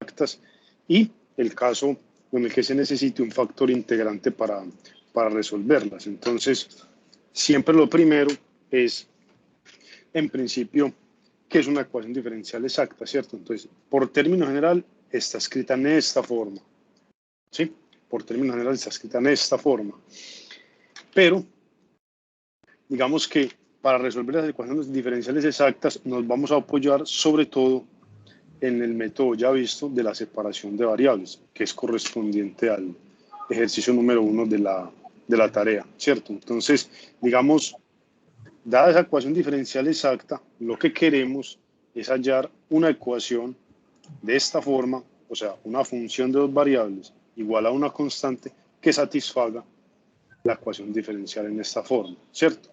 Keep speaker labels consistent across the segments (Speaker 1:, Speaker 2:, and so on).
Speaker 1: exactas y el caso en el que se necesite un factor integrante para resolverlas. Entonces, siempre lo primero es, en principio, ¿qué es una ecuación diferencial exacta? ¿Cierto? Entonces, por término general, está escrita en esta forma. ¿Sí? Por término general, está escrita en esta forma. Pero, digamos que para resolver las ecuaciones diferenciales exactas, nos vamos a apoyar sobre todo en el método ya visto de la separación de variables, que es correspondiente al ejercicio número 1 de la tarea, ¿cierto? Entonces, digamos, dada esa ecuación diferencial exacta, lo que queremos es hallar una ecuación de esta forma, o sea, una función de dos variables igual a una constante que satisfaga la ecuación diferencial en esta forma, ¿cierto?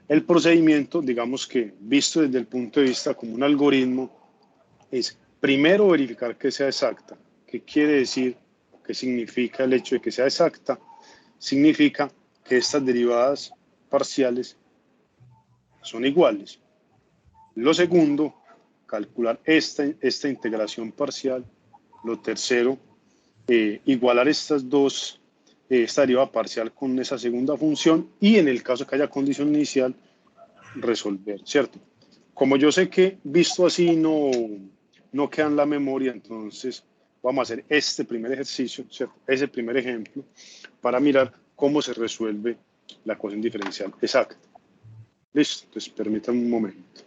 Speaker 1: El procedimiento, digamos que visto desde el punto de vista como un algoritmo, es primero verificar que sea exacta. ¿Qué quiere decir? ¿Qué significa el hecho de que sea exacta? Significa que estas derivadas parciales son iguales. Lo segundo, calcular esta integración parcial. Lo tercero, igualar estas dos, esta derivada parcial con esa segunda función y en el caso que haya condición inicial, resolver, ¿cierto? Como yo sé que visto así no queda en la memoria, entonces vamos a hacer este primer ejercicio, ¿cierto? Ese primer ejemplo, para mirar cómo se resuelve la ecuación diferencial exacta. Listo, entonces permítanme un momento.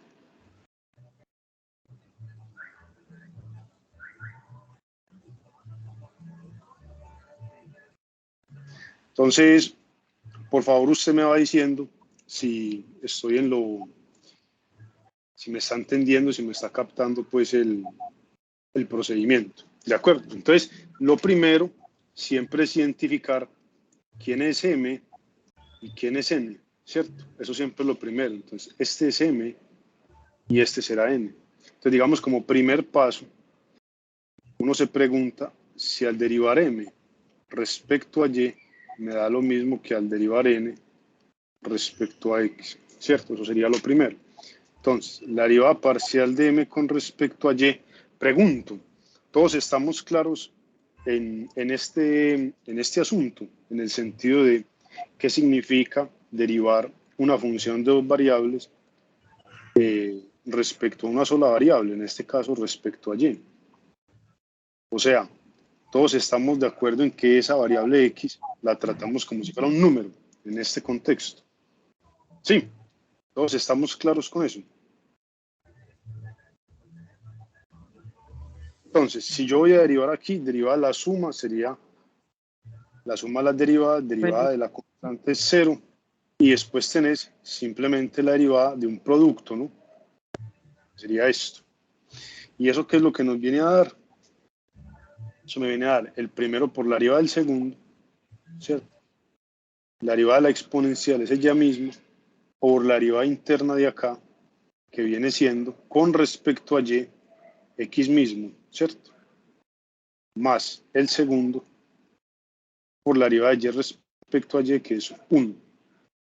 Speaker 1: Entonces, por favor, usted me va diciendo si estoy si me está entendiendo, si me está captando pues el procedimiento. ¿De acuerdo? Entonces, lo primero siempre es identificar quién es M y quién es N, ¿cierto? Eso siempre es lo primero. Entonces, este es M y este será N. Entonces, digamos, como primer paso, uno se pregunta si al derivar M respecto a Y me da lo mismo que al derivar N respecto a X, ¿cierto? Eso sería lo primero. Entonces, la derivada parcial de M con respecto a Y, pregunto, ¿todos estamos claros en este asunto? En el sentido de qué significa derivar una función de dos variables respecto a una sola variable, en este caso respecto a Y. O sea, todos estamos de acuerdo en que esa variable X la tratamos como si fuera un número en este contexto. Sí, todos estamos claros con eso. Entonces, si yo voy a derivar aquí, derivada la suma sería la suma de las derivadas, derivada de la constante es 0, y después tenés simplemente la derivada de un producto, ¿no? Sería esto. ¿Y eso qué es lo que nos viene a dar? Eso me viene a dar el primero por la derivada del segundo, ¿cierto? La derivada de la exponencial es ella misma, por la derivada interna de acá, que viene siendo con respecto a y, x mismo, ¿cierto? Más el segundo por la derivada de y respecto a y, que es 1,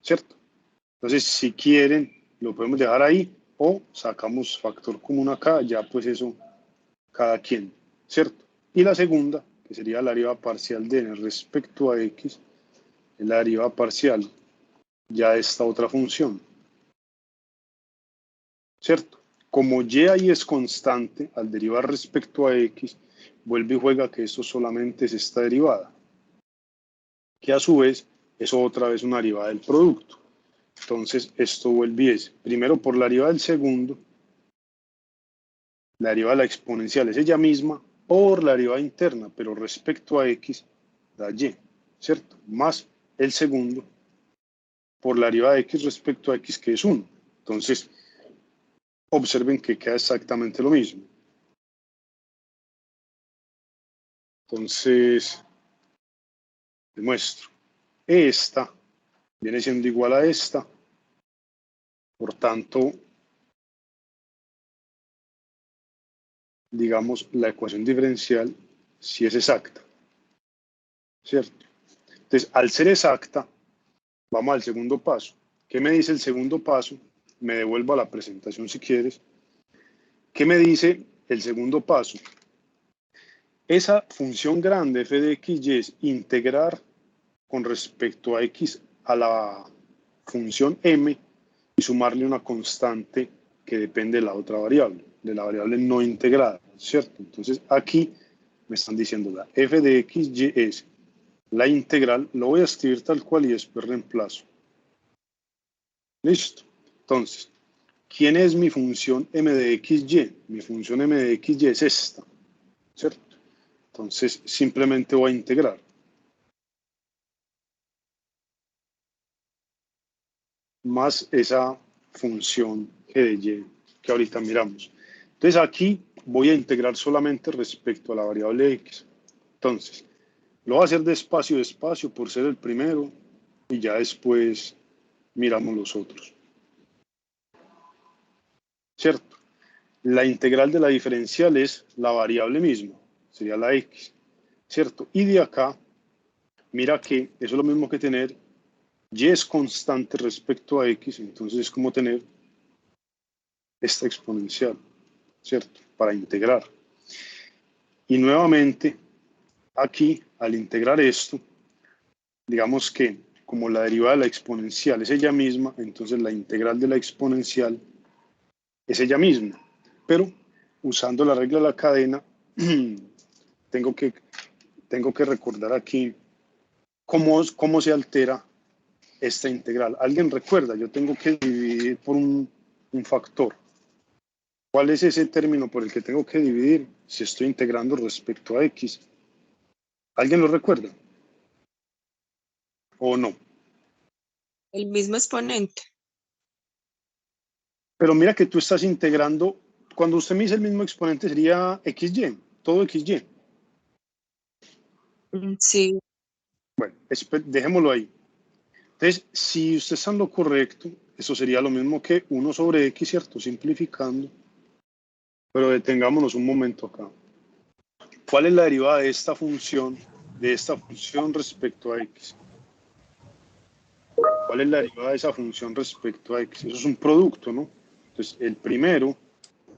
Speaker 1: ¿cierto? Entonces, si quieren, lo podemos dejar ahí o sacamos factor común acá, ya pues eso, cada quien, ¿cierto? Y la segunda, que sería la derivada parcial de n respecto a x, es la derivada parcial ya de esta otra función, ¿cierto? Como y ahí es constante, al derivar respecto a x, vuelve y juega que esto solamente es esta derivada, que a su vez es otra vez una derivada del producto. Entonces, esto vuelve y es, primero por la derivada del segundo, la derivada de la exponencial es ella misma, por la derivada interna, pero respecto a x, da y, ¿cierto? Más el segundo, por la derivada de x respecto a x, que es 1. Entonces, observen que queda exactamente lo mismo. Entonces, demuestro. Esta viene siendo igual a esta. Por tanto, digamos, la ecuación diferencial sí es exacta, ¿cierto? Entonces, al ser exacta, vamos al segundo paso. ¿Qué me dice el segundo paso? Me devuelvo a la presentación si quieres. ¿Qué me dice el segundo paso? Esa función grande f de xy es integrar con respecto a x a la función m y sumarle una constante que depende de la otra variable, de la variable no integrada, ¿cierto? Entonces aquí me están diciendo la f de xy es la integral, lo voy a escribir tal cual y después reemplazo. Listo. Entonces, ¿quién es mi función m de xy? Mi función m de xy es esta, ¿cierto? Entonces, simplemente voy a integrar. Más esa función g de y que ahorita miramos. Entonces, aquí voy a integrar solamente respecto a la variable x. Entonces, lo voy a hacer despacio, despacio, por ser el primero, y ya después miramos los otros. ¿Cierto? La integral de la diferencial es la variable misma, sería la x, ¿cierto? Y de acá, mira que eso es lo mismo que tener y es constante respecto a x, entonces es como tener esta exponencial, ¿cierto? Para integrar. Y nuevamente, aquí, al integrar esto, digamos que como la derivada de la exponencial es ella misma, entonces la integral de la exponencial es ella misma. Pero usando la regla de la cadena, tengo que recordar aquí cómo se altera esta integral. ¿Alguien recuerda? Yo tengo que dividir por un factor. ¿Cuál es ese término por el que tengo que dividir si estoy integrando respecto a x? ¿Alguien lo recuerda? ¿O no?
Speaker 2: El mismo exponente.
Speaker 1: Pero mira que tú estás integrando, cuando usted me dice el mismo exponente sería xy, todo xy.
Speaker 2: Sí.
Speaker 1: Bueno, dejémoslo ahí. Entonces, si usted está en lo correcto, eso sería lo mismo que 1 sobre x, ¿cierto? Simplificando. Pero detengámonos un momento acá. ¿Cuál es la derivada de esta función respecto a x? ¿Cuál es la derivada de esa función respecto a x? Eso es un producto, ¿no? Entonces, el primero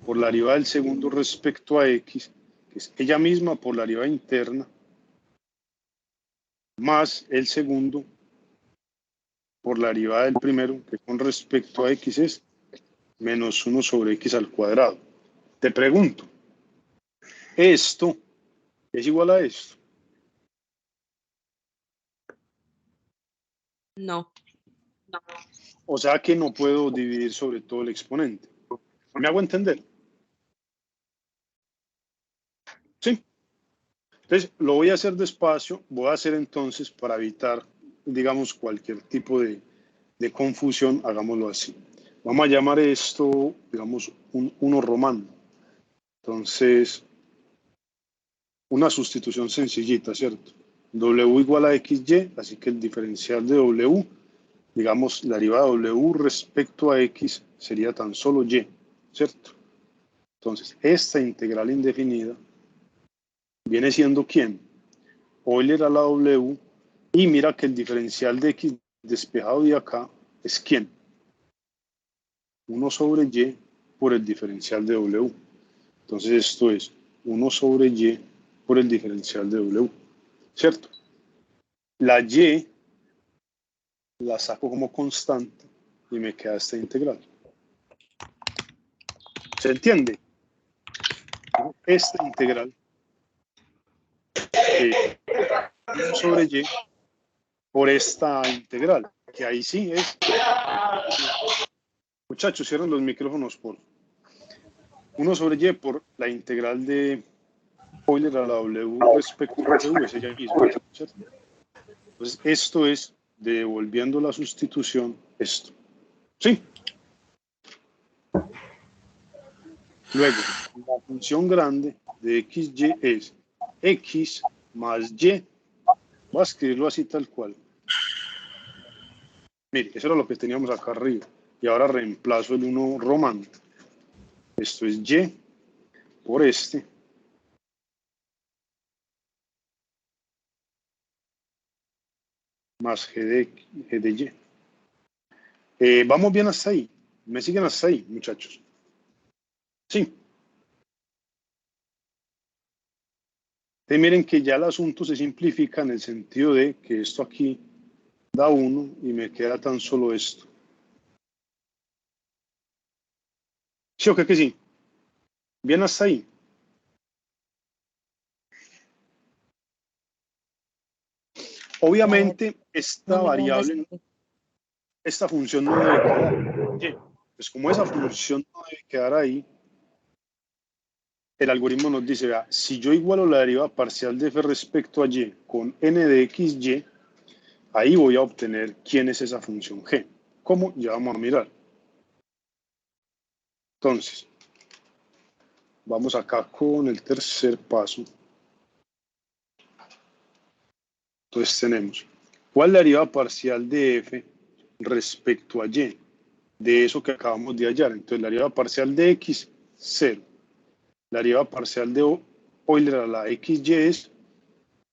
Speaker 1: por la derivada del segundo respecto a x, que es ella misma por la derivada interna, más el segundo por la derivada del primero, que con respecto a x es menos 1 sobre x al cuadrado. Te pregunto, ¿esto es igual a esto?
Speaker 2: No.
Speaker 1: O sea que no puedo dividir sobre todo el exponente. ¿Me hago entender? Sí. Entonces, lo voy a hacer despacio, voy a hacer entonces para evitar, digamos, cualquier tipo de confusión, hagámoslo así. Vamos a llamar esto, digamos, un 1 romano. Entonces, una sustitución sencillita, ¿cierto? W igual a XY, así que el diferencial de W, digamos, la derivada de W respecto a X sería tan solo Y, ¿cierto? Entonces, esta integral indefinida viene siendo ¿quién? Euler a la W, y mira que el diferencial de X despejado de acá es ¿quién? 1 sobre Y por el diferencial de W. Entonces esto es 1 sobre Y por el diferencial de W, ¿cierto? La Y la saco como constante y me queda esta integral. ¿Se entiende? Esta integral es 1 sobre Y por esta integral, que ahí sí es. Muchachos, cierren los micrófonos por 1 sobre Y por la integral de Euler a la W respecto a W, es ella misma, ¿cierto? Entonces, esto es, devolviendo la sustitución, esto. ¿Sí? Luego, la función grande de xy es x más y. Voy a escribirlo así tal cual. Mire, eso era lo que teníamos acá arriba. Y ahora reemplazo el 1 romano. Esto es y por este. Más g de y. Vamos bien hasta ahí. ¿Me siguen hasta ahí, muchachos? Sí. Entonces miren que ya el asunto se simplifica en el sentido de que esto aquí da 1 y me queda tan solo esto. ¿Sí o qué que sí? ¿Bien hasta ahí? Obviamente, esta variable, esta función no debe quedar. ¿Sí? Pues como esa función no debe quedar ahí, el algoritmo nos dice, vea, si yo igualo la derivada parcial de f respecto a y con n de xy, ahí voy a obtener quién es esa función g. ¿Cómo? Ya vamos a mirar. Entonces, vamos acá con el tercer paso. Entonces tenemos, ¿cuál es la derivada parcial de f respecto a y? De eso que acabamos de hallar. Entonces, la derivada parcial de x, 0. La derivada parcial de Euler a la xy es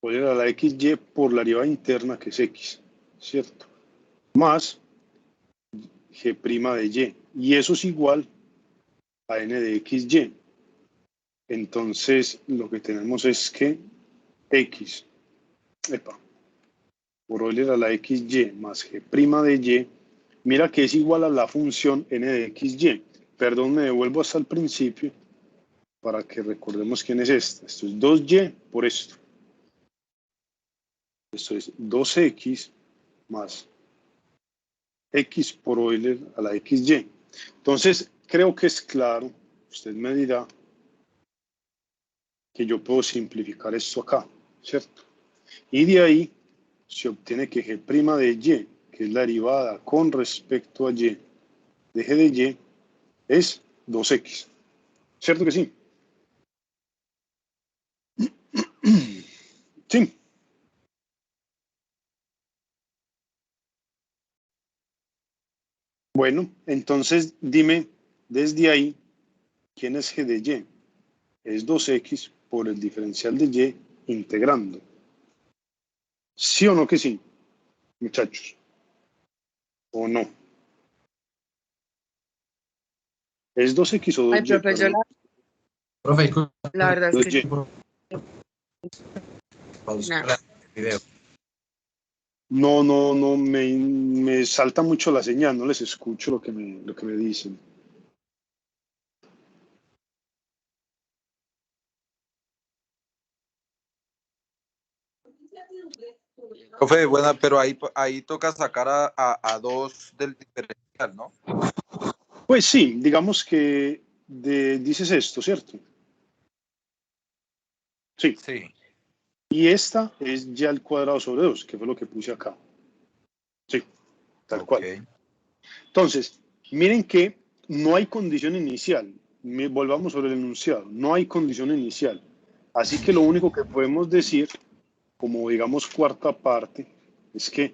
Speaker 1: Euler a la xy por la derivada interna, que es x, ¿cierto? Más g' de y. Y eso es igual a n de xy. Entonces, lo que tenemos es que x, por Euler a la xy más g' de y, mira que es igual a la función n de xy. Perdón, me devuelvo hasta el principio para que recordemos quién es esta. Esto es 2y por esto. Esto es 2x más x por Euler a la xy. Entonces, creo que es claro, usted me dirá, que yo puedo simplificar esto acá, ¿cierto? Y de ahí se obtiene que g' de y, que es la derivada con respecto a y de g de y, es 2x. ¿Cierto que sí? Sí. Bueno, entonces dime desde ahí, ¿quién es g de y? Es 2x por el diferencial de y integrando. ¿Sí o no que sí, muchachos? ¿O no? ¿Es 2x o
Speaker 2: Ay,
Speaker 1: 2y?
Speaker 2: profe, yo
Speaker 1: Perdón.
Speaker 3: Profe,
Speaker 2: la verdad es que
Speaker 1: 2y.
Speaker 2: nada.
Speaker 3: el video.
Speaker 1: No, no, no, me salta mucho la señal, no les escucho lo que me dicen.
Speaker 3: Profe, bueno, pero ahí toca sacar a 2 del diferencial, ¿no?
Speaker 1: Pues sí, digamos que dices esto, ¿cierto? Sí.
Speaker 3: Sí.
Speaker 1: Y esta es y al cuadrado sobre 2, que fue lo que puse acá. Sí, tal
Speaker 3: Ok.
Speaker 1: cual. Entonces, miren que no hay condición inicial. Volvamos sobre el enunciado. No hay condición inicial. Así que lo único que podemos decir, como digamos cuarta parte, es que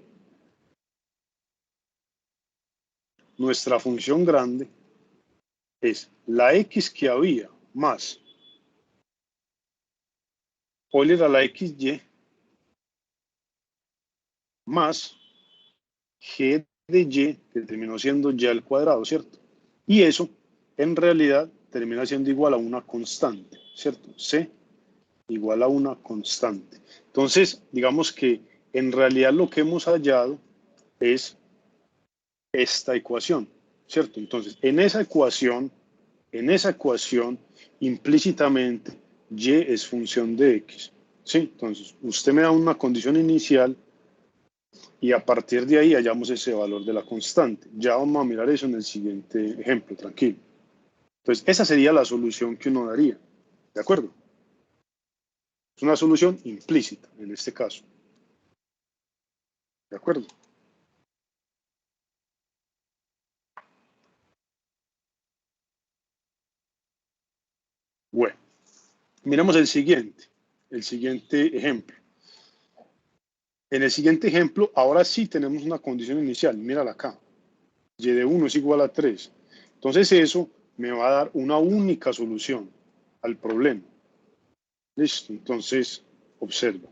Speaker 1: nuestra función grande es la x que había más Euler a la xy más g de y, que terminó siendo y al cuadrado, ¿cierto? Y eso en realidad termina siendo igual a una constante, ¿cierto? C igual a una constante. Entonces, digamos que en realidad lo que hemos hallado es esta ecuación, ¿cierto? Entonces, en esa ecuación, implícitamente, y es función de x, ¿sí? Entonces, usted me da una condición inicial y a partir de ahí hallamos ese valor de la constante. Ya vamos a mirar eso en el siguiente ejemplo, tranquilo. Entonces, esa sería la solución que uno daría, ¿de acuerdo? Es una solución implícita en este caso, ¿de acuerdo? Bueno, miremos el siguiente ejemplo. En el siguiente ejemplo, ahora sí tenemos una condición inicial, mírala acá. Y de 1 es igual a 3. Entonces eso me va a dar una única solución al problema. Listo, entonces observa.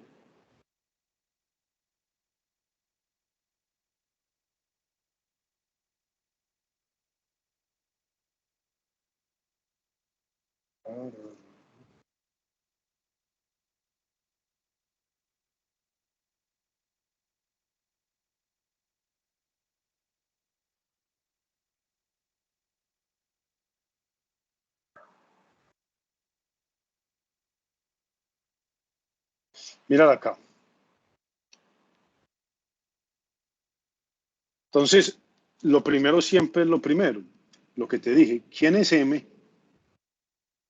Speaker 1: Mira acá. Entonces, lo primero siempre es lo primero. Lo que te dije, ¿quién es M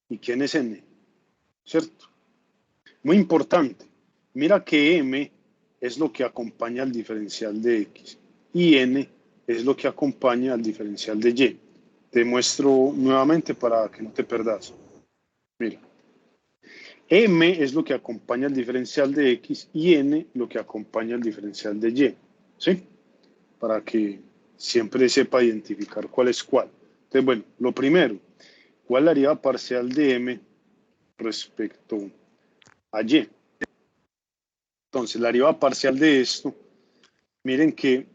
Speaker 1: y quién es N? ¿Cierto? Muy importante. Mira que M es lo que acompaña al diferencial de X y N es lo que acompaña al diferencial de Y. Te muestro nuevamente para que no te perdas. Mira. M es lo que acompaña al diferencial de X y N lo que acompaña al diferencial de Y. ¿Sí? Para que siempre sepa identificar cuál es cuál. Entonces, bueno, lo primero, ¿cuál es la deriva parcial de M respecto a Y? Entonces, la deriva parcial de esto, miren que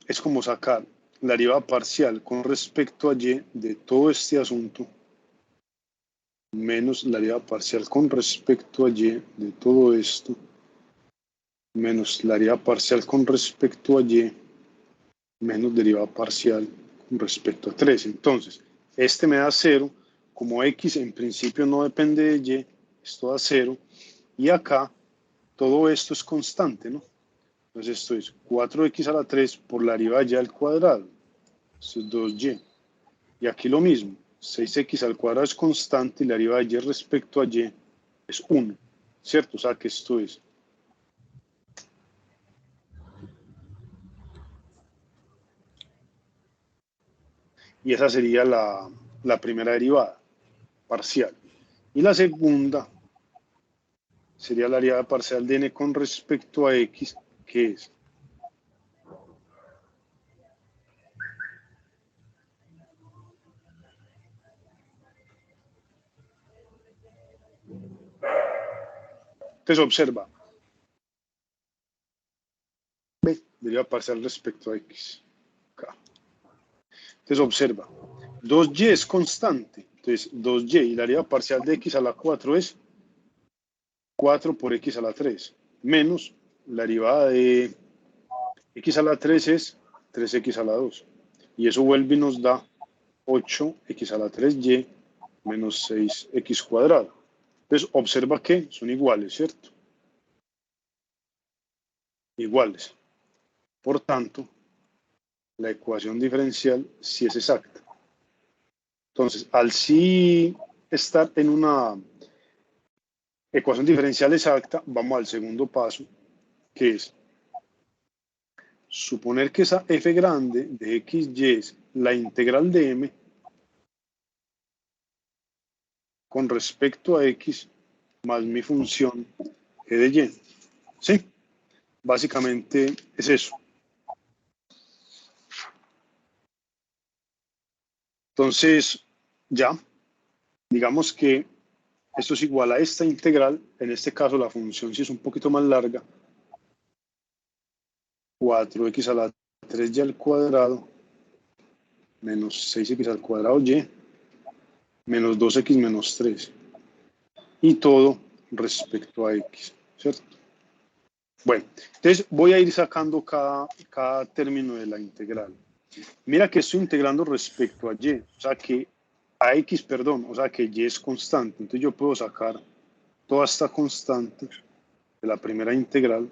Speaker 1: es como sacar la deriva parcial con respecto a Y de todo este asunto menos la deriva parcial con respecto a Y de todo esto menos la deriva parcial con respecto a Y menos derivada parcial con respecto a 3. Entonces, este me da 0, como X en principio no depende de Y, esto da 0, y acá todo esto es constante, ¿no? Entonces esto es 4X a la 3 por la deriva de Y al cuadrado, esto es 2Y. Y aquí lo mismo, 6X al cuadrado es constante y la deriva de Y respecto a Y es 1, ¿cierto? O sea que esto es y esa sería la primera derivada parcial. Y la segunda sería la derivada parcial de n con respecto a x, que es entonces observa, B, derivada parcial respecto a x, acá. Entonces observa, 2y es constante, entonces 2y y la derivada parcial de x a la 4 es 4 por x a la 3, menos la derivada de x a la 3 es 3x a la 2. Y eso vuelve y nos da 8x a la 3y menos 6x cuadrado. Entonces observa que son iguales, ¿cierto? Iguales. Por tanto, la ecuación diferencial sí es exacta. Entonces, al sí estar en una ecuación diferencial exacta, vamos al segundo paso, que es suponer que esa f grande de x, y es la integral de m con respecto a x más mi función g de y. ¿Sí? Básicamente es eso. Entonces, ya, digamos que esto es igual a esta integral, en este caso la función sí es un poquito más larga, 4x a la 3y al cuadrado menos 6x al cuadrado y menos 2x menos 3 y todo respecto a x, ¿cierto? Bueno, entonces voy a ir sacando cada término de la integral. Mira que estoy integrando respecto a y, o sea que a x, perdón, o sea que y es constante, entonces yo puedo sacar toda esta constante de la primera integral,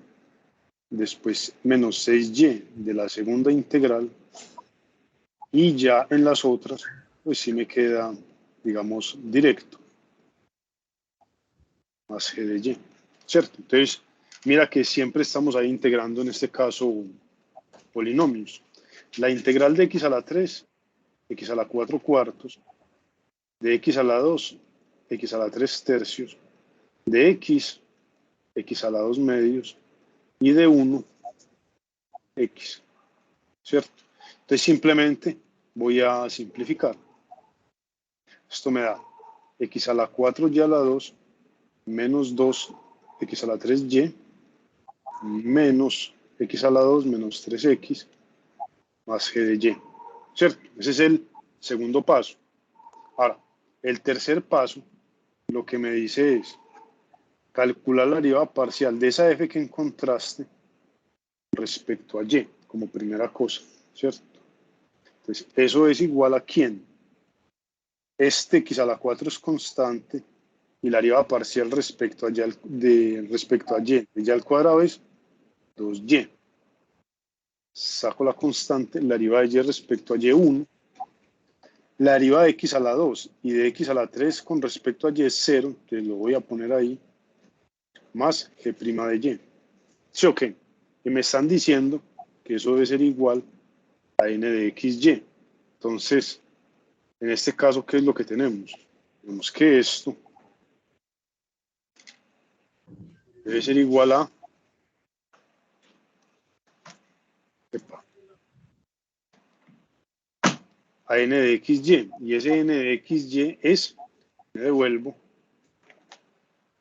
Speaker 1: después menos 6y de la segunda integral, y ya en las otras, pues sí me queda, digamos, directo, más g de y, ¿cierto? Entonces, mira que siempre estamos ahí integrando, en este caso, polinomios. La integral de x a la 3, x a la 4 cuartos, de x a la 2, x a la 3 tercios, de x, x a la 2 medios, y de 1, x, ¿cierto? Entonces simplemente voy a simplificar. Esto me da x a la 4y a la 2 menos 2 x a la 3y menos x a la 2 menos 3x más g de y, ¿cierto? Ese es el segundo paso. Ahora, el tercer paso lo que me dice es calcular la derivada parcial de esa f que encontraste respecto a y, como primera cosa, ¿cierto? Entonces, eso es igual a ¿quién? Este x a la 4 es constante y la derivada parcial respecto a y. Y al cuadrado es 2y. Saco la constante, la derivada de y respecto a y1. La derivada de x a la 2 y de x a la 3 con respecto a y es 0, entonces lo voy a poner ahí, más g' de y. ¿Sí o qué? Y me están diciendo que eso debe ser igual a n de xy. Entonces, en este caso, ¿qué es lo que tenemos? Tenemos que esto debe ser igual a n de xy. Y ese n de xy es, me devuelvo,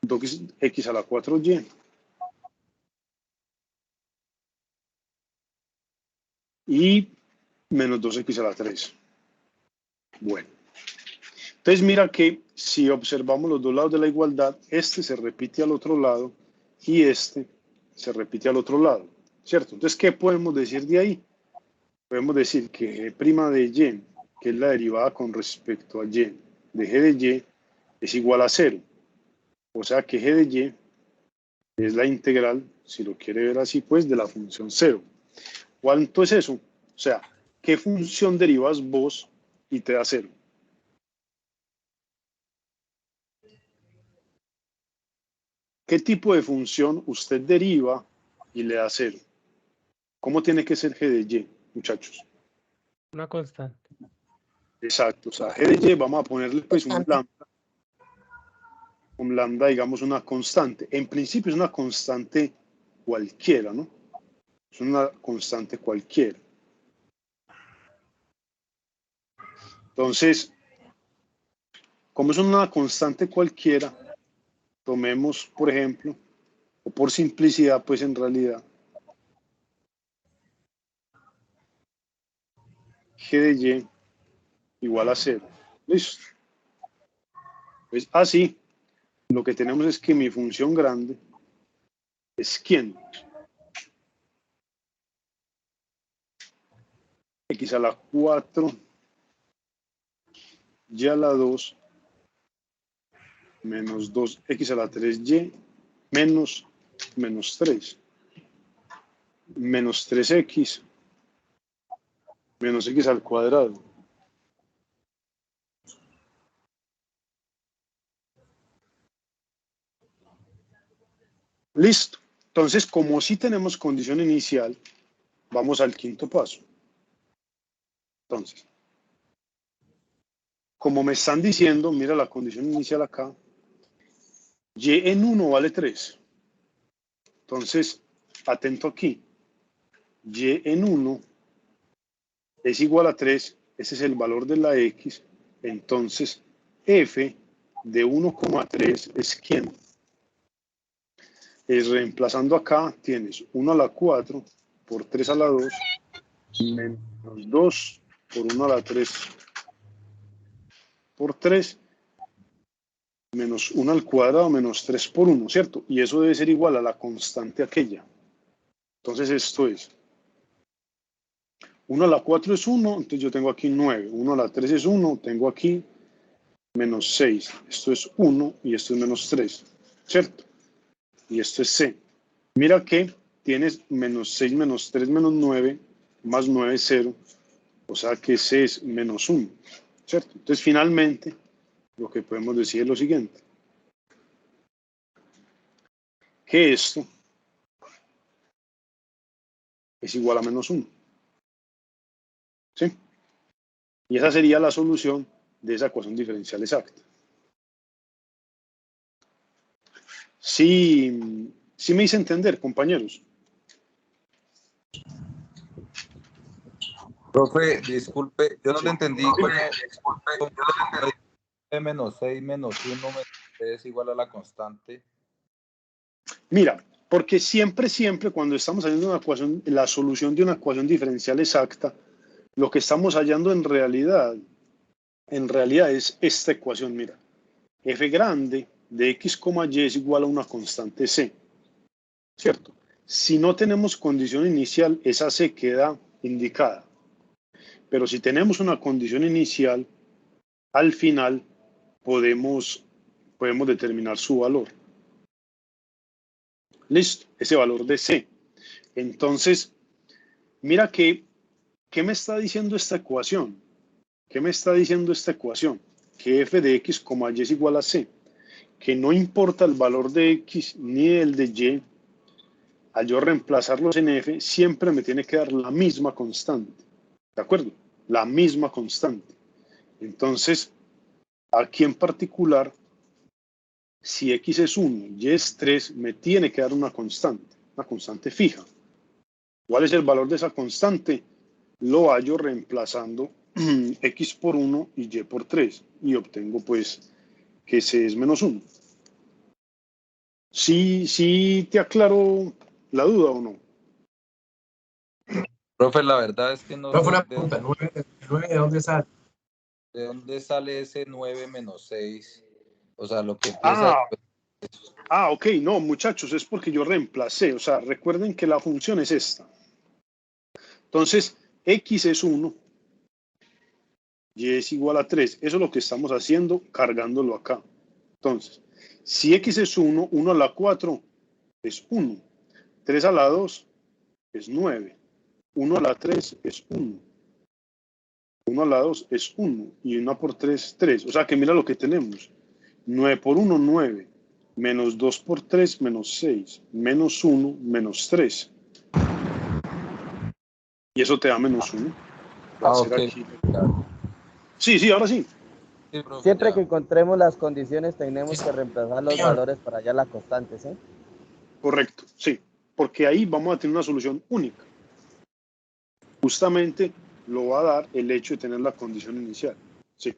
Speaker 1: 2x a la 4y. Y menos 2x a la 3. Bueno. Entonces mira que si observamos los dos lados de la igualdad, este se repite al otro lado y este se repite al otro lado, ¿cierto? Entonces, ¿qué podemos decir de ahí? Podemos decir que g' de y, que es la derivada con respecto a y de g de y, es igual a 0. O sea que g de y es la integral, si lo quiere ver así, pues de la función 0. ¿Cuánto es eso? O sea, ¿qué función derivas vos y te da 0? ¿Qué tipo de función usted deriva y le da 0? ¿Cómo tiene que ser g de y, muchachos?
Speaker 4: Una constante.
Speaker 1: Exacto, o sea, g de y vamos a ponerle pues un lambda, digamos una constante. En principio es una constante cualquiera, ¿no? Es una constante cualquiera. Entonces, como es una constante cualquiera, tomemos, por ejemplo, o por simplicidad, pues en realidad, g de y igual a 0. ¿Listo? Pues así, lo que tenemos es que mi función grande es ¿quién? X a la 4, y a la 2, menos 2x a la 3y, menos 3. Menos 3x, menos x al cuadrado. Listo. Entonces, como sí tenemos condición inicial, vamos al quinto paso. Entonces, como me están diciendo, mira la condición inicial acá, y en 1 vale 3. Entonces, atento aquí, y en 1 es igual a 3, ese es el valor de la x, entonces f de 1,3 es ¿quién? Reemplazando acá, tienes 1 a la 4 por 3 a la 2, menos 2 por 1 a la 3 por 3, menos 1 al cuadrado, menos 3 por 1, ¿cierto? Y eso debe ser igual a la constante aquella. Entonces esto es 1 a la 4 es 1, entonces yo tengo aquí 9. 1 a la 3 es 1, tengo aquí menos 6. Esto es 1 y esto es menos 3, ¿cierto? Y esto es C. Mira que tienes menos 6, menos 3, menos 9, más 9 es 0. O sea que C es menos 1, ¿cierto? Entonces, finalmente, lo que podemos decir es lo siguiente. Que esto es igual a menos 1. ¿Sí? Y esa sería la solución de esa ecuación diferencial exacta. Sí me hice entender, compañeros.
Speaker 3: Profe, disculpe, yo no le entendí cómo menos 6 menos 1 menos 3 es igual a la constante.
Speaker 1: Mira, porque siempre cuando estamos haciendo una ecuación, la solución de una ecuación diferencial exacta, lo que estamos hallando en realidad es esta ecuación, mira. F grande de x, y es igual a una constante c, ¿cierto? Si no tenemos condición inicial, esa c queda indicada. Pero si tenemos una condición inicial, al final podemos podemos determinar su valor. Listo, ese valor de C. Entonces, mira ¿qué me está diciendo esta ecuación? ¿Qué me está diciendo esta ecuación? Que f de x, y es igual a c. Que no importa el valor de x ni el de y, al yo reemplazarlos en f, siempre me tiene que dar la misma constante. ¿De acuerdo? La misma constante. Entonces, aquí en particular, si x es 1 y es 3, me tiene que dar una constante fija. ¿Cuál es el valor de esa constante? Lo hallo reemplazando x por 1 y y por 3 y obtengo pues que c es menos 1. ¿Sí te aclaro la duda o no?
Speaker 3: Profe, la verdad es que no
Speaker 5: Profe,
Speaker 3: sé
Speaker 5: una pregunta, ¿9 de dónde sale?
Speaker 3: de dónde sale ese 9 menos 6. O sea, lo que empieza...
Speaker 1: Ok, no, muchachos, es porque yo reemplacé. O sea, recuerden que la función es esta. Entonces, x es 1, y es igual a 3. Eso es lo que estamos haciendo, cargándolo acá. Entonces, si x es 1, 1 a la 4 es 1. 3 a la 2 es 9. 1 a la 3 es 1. 1 a la 2 es 1. Y 1 por 3, 3. O sea que mira lo que tenemos. 9 por 1, 9. Menos 2 por 3, menos 6. Menos 1, menos 3. Y eso te da menos 1.
Speaker 3: ok.
Speaker 1: Aquí. Sí, ahora sí.
Speaker 3: Sí, profe,
Speaker 6: Siempre
Speaker 3: ya.
Speaker 6: que encontremos las condiciones tenemos que reemplazar los valores para hallar la constante, ¿sí?
Speaker 1: Correcto, sí. Porque ahí vamos a tener una solución única. Justamente lo va a dar el hecho de tener la condición inicial. Sí.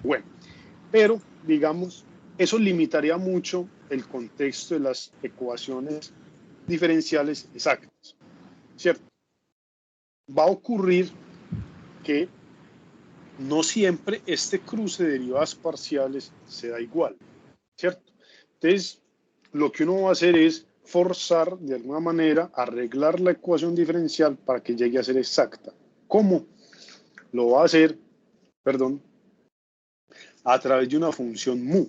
Speaker 1: Bueno, pero digamos, eso limitaría mucho el contexto de las ecuaciones diferenciales exactas, ¿cierto? Va a ocurrir que no siempre este cruce de derivadas parciales se da igual, ¿cierto? Entonces, lo que uno va a hacer es forzar de alguna manera a arreglar la ecuación diferencial para que llegue a ser exacta. ¿Cómo? Lo va a hacer, a través de una función mu,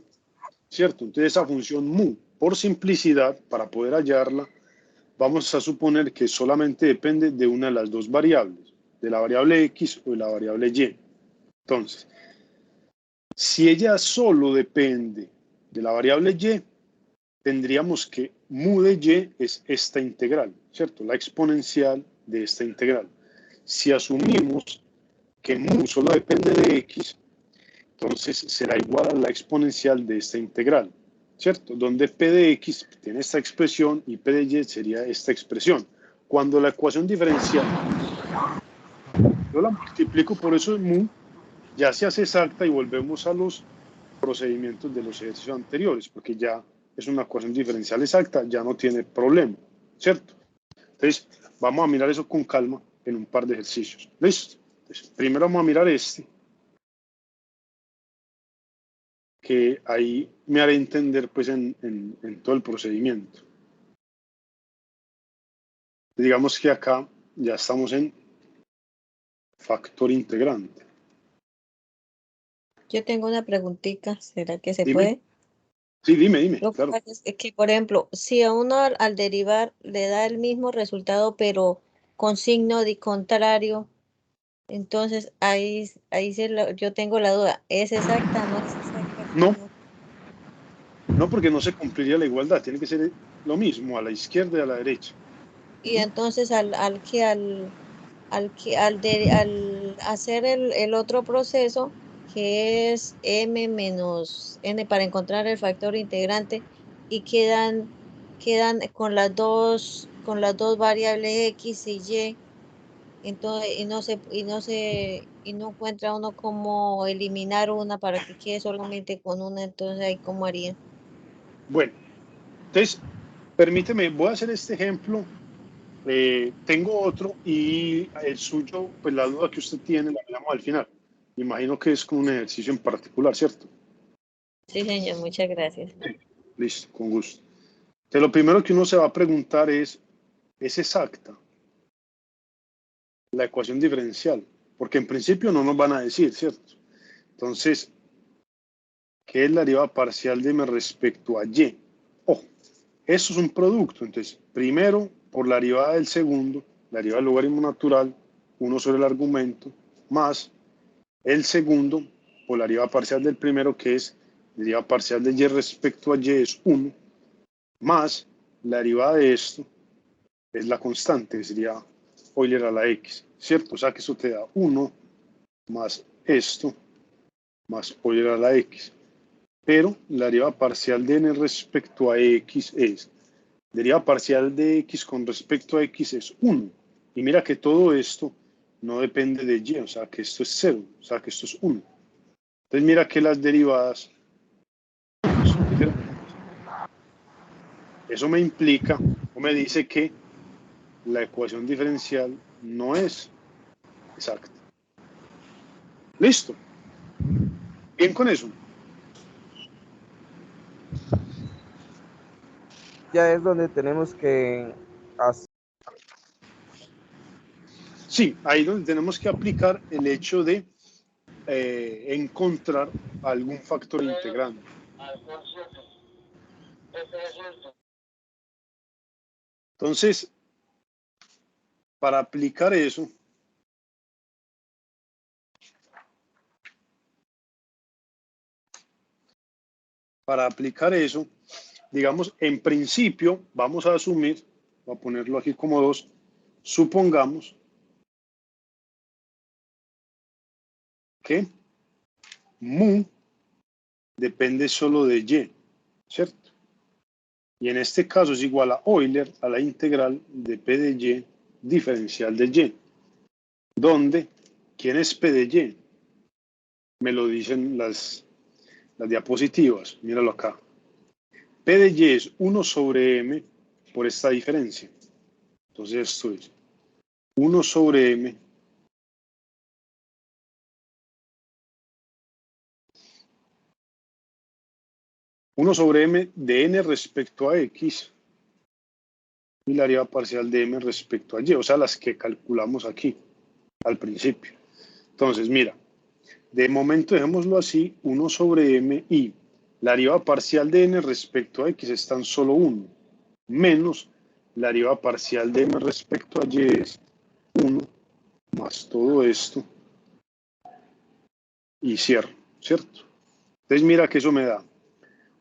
Speaker 1: ¿cierto? Entonces esa función mu, por simplicidad, para poder hallarla, vamos a suponer que solamente depende de una de las dos variables, de la variable x o de la variable y. Entonces, si ella solo depende de la variable y, tendríamos que mu de y es esta integral, ¿cierto? La exponencial de esta integral. Si asumimos que mu solo depende de x, entonces será igual a la exponencial de esta integral, ¿cierto? Donde p de x tiene esta expresión y p de y sería esta expresión. Cuando la ecuación diferencial yo la multiplico por eso en mu, ya se hace exacta y volvemos a los procedimientos de los ejercicios anteriores, porque ya es una ecuación diferencial exacta, ya no tiene problema, ¿cierto? Entonces, vamos a mirar eso con calma en un par de ejercicios. ¿Listo? Entonces, primero vamos a mirar este, que ahí me haré entender pues en todo el procedimiento. Digamos que acá ya estamos en factor integrante.
Speaker 2: Yo tengo una preguntita, ¿será que se
Speaker 1: Dime.
Speaker 2: puede?
Speaker 1: Sí, dime,
Speaker 2: Lo que
Speaker 1: claro.
Speaker 2: pasa es que, por ejemplo, si a uno al derivar le da el mismo resultado, pero con signo de contrario, entonces ahí yo tengo la duda, ¿es exacta o no es exacta?
Speaker 1: No, porque no se cumpliría la igualdad, tiene que ser lo mismo a la izquierda y a la derecha.
Speaker 2: Y entonces al hacer el otro proceso, que es m menos n para encontrar el factor integrante, y quedan con las dos variables x y y, entonces y no encuentra uno cómo eliminar una para que quede solamente con una, entonces ahí cómo haría.
Speaker 1: Bueno, entonces, permíteme, voy a hacer este ejemplo. Tengo otro y el suyo, pues la duda que usted tiene la miramos al final. Me imagino que es con un ejercicio en particular, ¿cierto?
Speaker 2: Sí, señor, muchas gracias.
Speaker 1: Sí. Listo, con gusto. Entonces, lo primero que uno se va a preguntar ¿es exacta la ecuación diferencial? Porque en principio no nos van a decir, ¿cierto? Entonces, ¿qué es la derivada parcial de m respecto a y? Ojo, eso es un producto. Entonces, primero, por la derivada del segundo, la derivada del logaritmo natural, 1 sobre el argumento, más el segundo, por la derivada parcial del primero, que es la derivada parcial de y respecto a y, es 1, más la derivada de esto, es la constante, que sería Euler a la x, ¿cierto? O sea que eso te da 1 más esto, más Euler a la x. Pero la derivada parcial de n respecto a x es, derivada parcial de x con respecto a x es 1. Y mira que todo esto no depende de y, o sea que esto es 0, o sea que esto es 1. Entonces mira que las derivadas son diferentes. Eso me implica, o me dice que la ecuación diferencial no es exacta. ¿Listo? Bien con eso.
Speaker 6: Ya es donde tenemos que hacer.
Speaker 1: Sí, ahí es donde tenemos que aplicar el hecho de encontrar algún factor integrante. Entonces, para aplicar eso, digamos, en principio, vamos a asumir, voy a ponerlo aquí como 2, supongamos que mu depende solo de y, ¿cierto? Y en este caso es igual a Euler a la integral de P de y diferencial de y, donde, ¿quién es P de y? Me lo dicen las diapositivas, míralo acá. P de y es 1 sobre m por esta diferencia. Entonces esto es 1 sobre m de n respecto a x y la derivada parcial de m respecto a y, o sea, las que calculamos aquí al principio. Entonces, mira, de momento dejémoslo así, 1 sobre m y la derivada parcial de n respecto a x es tan solo 1, menos la derivada parcial de m respecto a y es 1 más todo esto y cierro, ¿cierto? Entonces mira que eso me da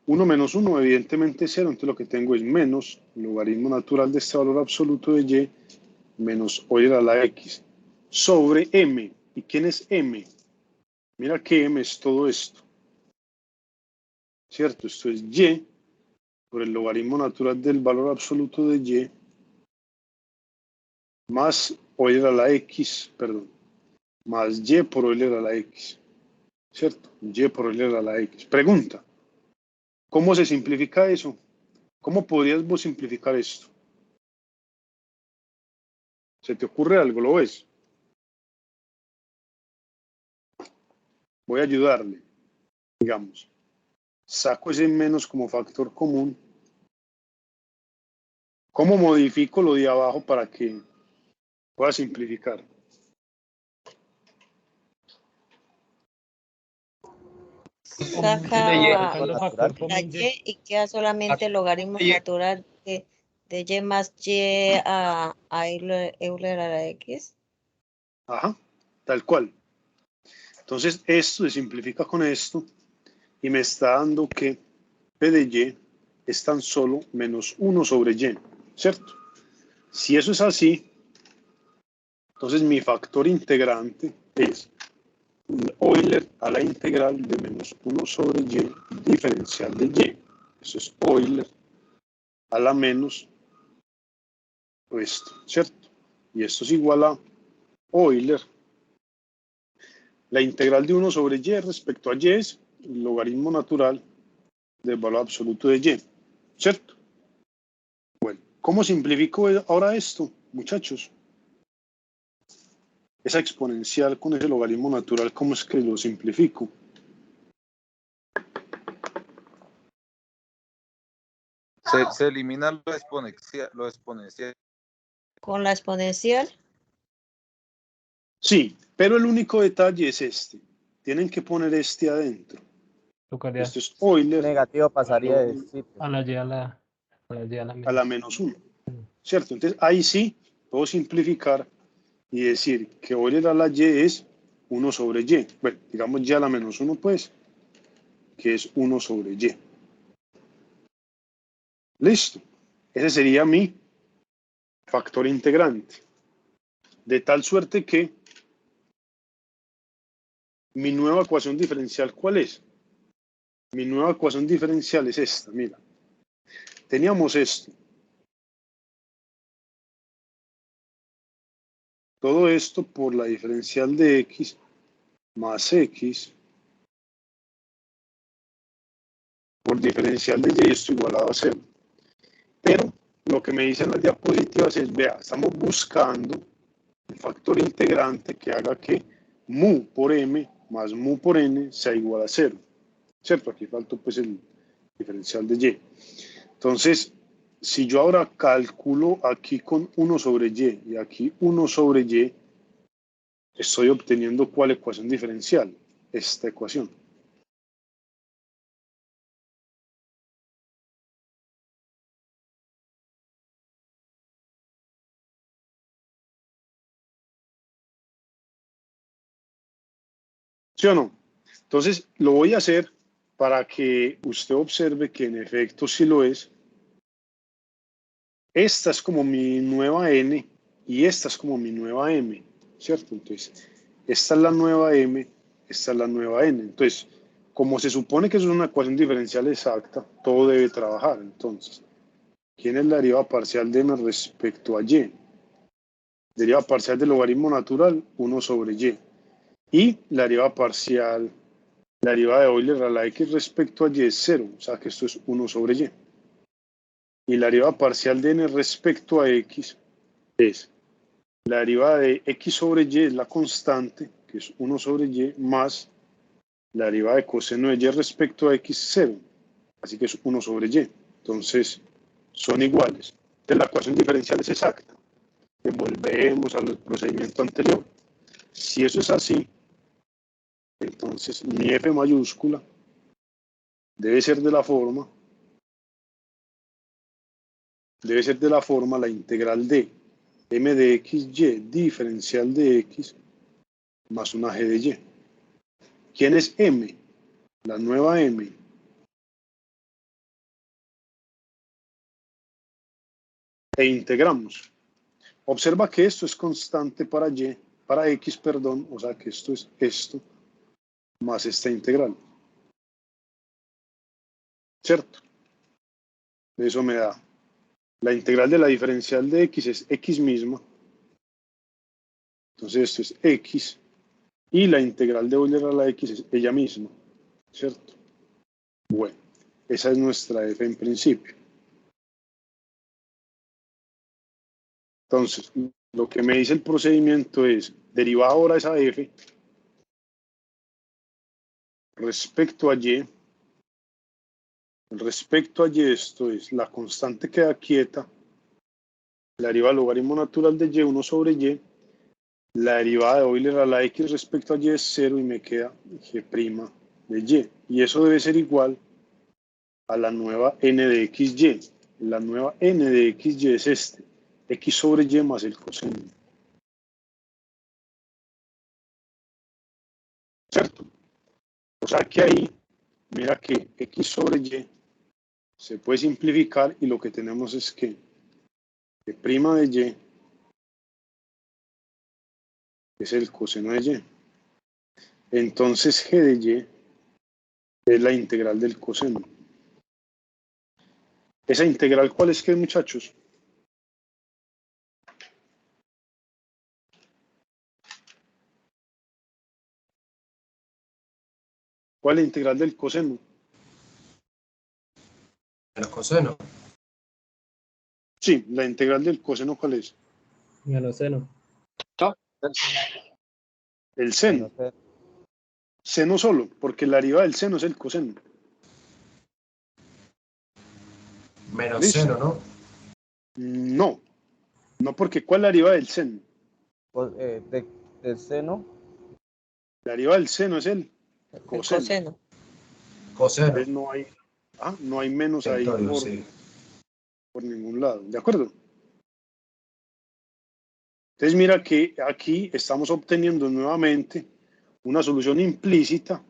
Speaker 1: 1 menos 1, evidentemente 0, entonces lo que tengo es menos logaritmo natural de este valor absoluto de y menos Euler a la x sobre m. ¿Y quién es m? Mira que m es todo esto, ¿cierto? Esto es y por el logaritmo natural del valor absoluto de y más Euler a la x, perdón, más y por Euler a la x, ¿cierto? Y por Euler a la x. Pregunta, ¿cómo se simplifica eso? ¿Cómo podrías vos simplificar esto? ¿Se te ocurre algo? ¿Lo ves? Voy a ayudarle. Digamos, saco ese menos como factor común. ¿Cómo modifico lo de abajo para que pueda simplificar?
Speaker 2: Saca
Speaker 4: Sacando
Speaker 6: natural.
Speaker 4: factor
Speaker 2: la
Speaker 4: común
Speaker 2: y y queda solamente el logaritmo natural de y más y a Euler a la x.
Speaker 1: Ajá, tal cual. Entonces, esto se simplifica con esto y me está dando que P de y es tan solo menos 1 sobre y, ¿cierto? Si eso es así, entonces mi factor integrante es Euler a la integral de menos 1 sobre y diferencial de y. Eso es Euler a la menos esto, ¿cierto? Y esto es igual a Euler. La integral de 1 sobre y respecto a y es el logaritmo natural del valor absoluto de y, ¿cierto? Bueno, ¿cómo simplifico ahora esto, muchachos? Esa exponencial con ese logaritmo natural, ¿cómo es que lo simplifico?
Speaker 3: Se elimina lo exponencial.
Speaker 2: Con la exponencial.
Speaker 1: Sí, pero el único detalle es este. tienen que poner este adentro.
Speaker 4: Tocaría
Speaker 1: Esto es Euler
Speaker 6: Negativo pasaría de sitio.
Speaker 4: a la Y a la
Speaker 1: a la menos 1, ¿cierto? Entonces ahí sí puedo simplificar y decir que Euler a la Y es 1 sobre Y. Bueno, digamos Y a la menos 1, pues, que es 1 sobre Y. Listo. Ese sería mi factor integrante. De tal suerte que mi nueva ecuación diferencial, ¿cuál es? Mi nueva ecuación diferencial es esta, mira. Teníamos esto. Todo esto por la diferencial de X más X por diferencial de Y, esto igualado a 0. Pero lo que me dicen las diapositivas es, vea, estamos buscando un factor integrante que haga que mu por m más mu por n sea igual a 0. ¿Cierto? Aquí faltó pues el diferencial de Y. Entonces, si yo ahora calculo aquí con 1 sobre Y y aquí 1 sobre Y, estoy obteniendo ¿cuál ecuación diferencial? Esta ecuación. ¿Sí o no? Entonces, lo voy a hacer para que usted observe que en efecto sí lo es. Esta es como mi nueva n y esta es como mi nueva m, ¿cierto? Entonces, esta es la nueva m, esta es la nueva n. Entonces, como se supone que eso es una ecuación diferencial exacta, todo debe trabajar. Entonces, ¿quién es la deriva parcial de m respecto a y? Deriva parcial del logaritmo natural, 1 sobre y. Y la deriva parcial, la deriva de Euler a la x respecto a y es 0, o sea que esto es 1 sobre y. Y la deriva parcial de n respecto a x es la derivada de x sobre y, es la constante, que es 1 sobre y, más la derivada de coseno de y respecto a x, 0. Así que es 1 sobre y. Entonces, son iguales. Entonces, la ecuación diferencial es exacta. Volvemos al procedimiento anterior. Si eso es así, entonces mi f mayúscula debe ser de la forma la integral de m de x, y, diferencial de x, más una g de y. ¿Quién es m? La nueva m. E integramos. Observa que esto es constante para y, para x, perdón, o sea que esto es esto, más esta integral. ¿Cierto? Eso me da. La integral de la diferencial de x es x misma. Entonces esto es x. Y la integral de Euler a la x es ella misma. ¿Cierto? Bueno, esa es nuestra f en principio. Entonces, lo que me dice el procedimiento es derivar ahora esa f respecto a y. Respecto a y, esto es la constante queda quieta, la derivada del logaritmo natural de y, 1 sobre y, la derivada de Euler a la x respecto a y es 0 y me queda g' de y. Y eso debe ser igual a la nueva n de xy. La nueva n de xy es este, x sobre y más el coseno. ¿Cierto? O sea que ahí, mira que x sobre y se puede simplificar y lo que tenemos es que g' de y es el coseno de y. Entonces g de y es la integral del coseno. ¿Esa integral cuál es que, muchachos? ¿Cuál es la integral del coseno?
Speaker 5: El coseno.
Speaker 1: Sí, la integral del coseno, ¿cuál es?
Speaker 4: menos seno.
Speaker 1: El seno. Seno solo, porque la derivada del seno es el coseno.
Speaker 5: Menos
Speaker 1: ¿Listo?
Speaker 5: seno, ¿no?
Speaker 1: No, no, porque ¿cuál es la derivada del seno?
Speaker 6: Del seno,
Speaker 1: La derivada del seno es el
Speaker 2: El
Speaker 1: coseno.
Speaker 2: coseno.
Speaker 5: Coseno.
Speaker 1: Entonces no hay menos ahí
Speaker 5: Vectorio, sí.
Speaker 1: por ningún lado. ¿De acuerdo? Entonces mira que aquí estamos obteniendo nuevamente una solución implícita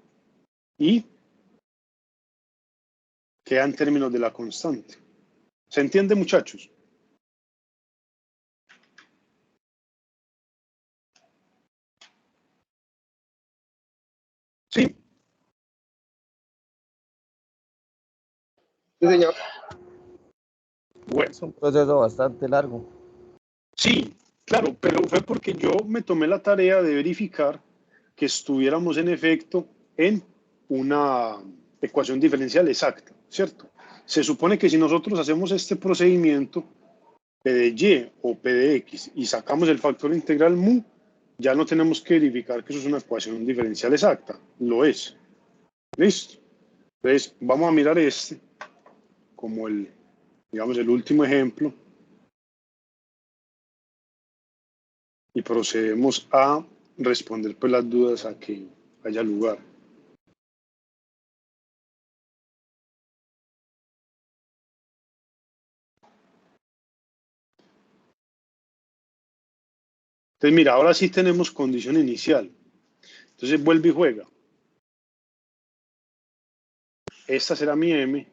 Speaker 1: y queda en términos de la constante. ¿Se entiende, muchachos? Sí.
Speaker 6: Sí, señor.
Speaker 1: Bueno,
Speaker 6: Es un proceso bastante largo.
Speaker 1: sí, claro, pero fue porque yo me tomé la tarea de verificar que estuviéramos en efecto en una ecuación diferencial exacta, ¿cierto? Se supone que si nosotros hacemos este procedimiento, P de Y o P de X, y sacamos el factor integral mu, ya no tenemos que verificar que eso es una ecuación diferencial exacta. Lo es. ¿Listo? Entonces, vamos a mirar este como digamos, el último ejemplo. Y procedemos a responder pues las dudas a que haya lugar. Entonces, mira, ahora sí tenemos condición inicial. Entonces, vuelve y juega. Esta será mi M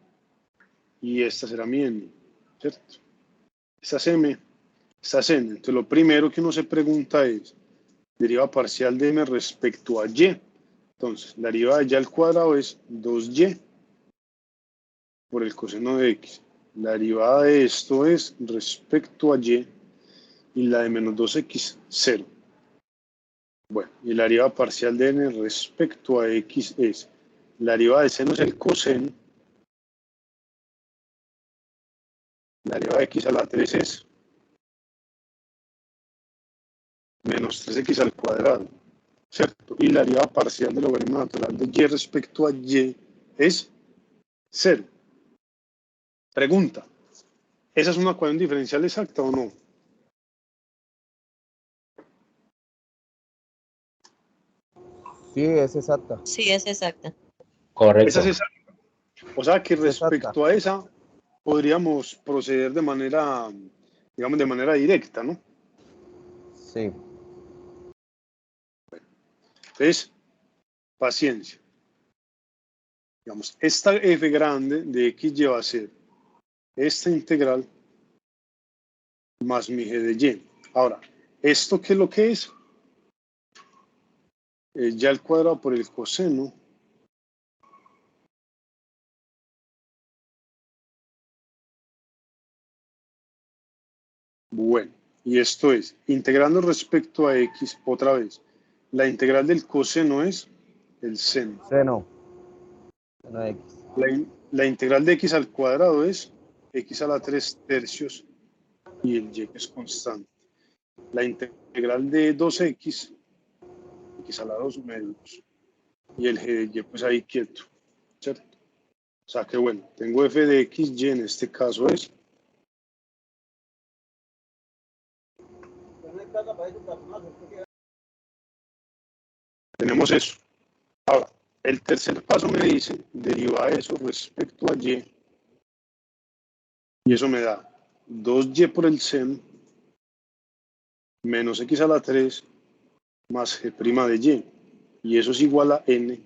Speaker 1: y esta será mi N, ¿cierto? Esta es M, esta es N. Entonces, lo primero que uno se pregunta es, deriva parcial de M respecto a Y. Entonces, la derivada de Y al cuadrado es 2Y por el coseno de X. La derivada de esto es respecto a Y y la de menos 2X, 0. Bueno, y la derivada parcial de n respecto a x es, la derivada de seno es el coseno, la derivada de x a la 3 es menos 3x al cuadrado, ¿cierto? Y la derivada parcial del logaritmo natural de y respecto a y es 0. Pregunta, ¿esa es una ecuación diferencial exacta o no?
Speaker 6: Sí, es exacta.
Speaker 2: Sí, es exacta.
Speaker 7: Correcto.
Speaker 1: Esa es exacta. O sea que
Speaker 6: Es
Speaker 1: respecto
Speaker 6: exacta.
Speaker 1: a esa podríamos proceder de manera, digamos, de manera directa, ¿no?
Speaker 6: Sí.
Speaker 1: Entonces, paciencia. Digamos, esta f grande de x lleva a ser esta integral más mi g de y. Ahora, ¿esto qué es lo que es? Ya al cuadrado por el coseno bueno, y esto es, integrando respecto a x, otra vez, la integral del coseno es el seno.
Speaker 6: Seno. Seno de X.
Speaker 1: La integral de x al cuadrado es x a la 3 tercios y el y que es constante. La integral de 2x, x a la 2 medios. Y el g de y pues ahí quieto, ¿cierto? O sea que bueno, tengo f de x, y en este caso es tenemos eso. Ahora, el tercer paso me dice, deriva eso respecto a y, y eso me da 2y por el seno menos x a la 3 más g' de y eso es igual a n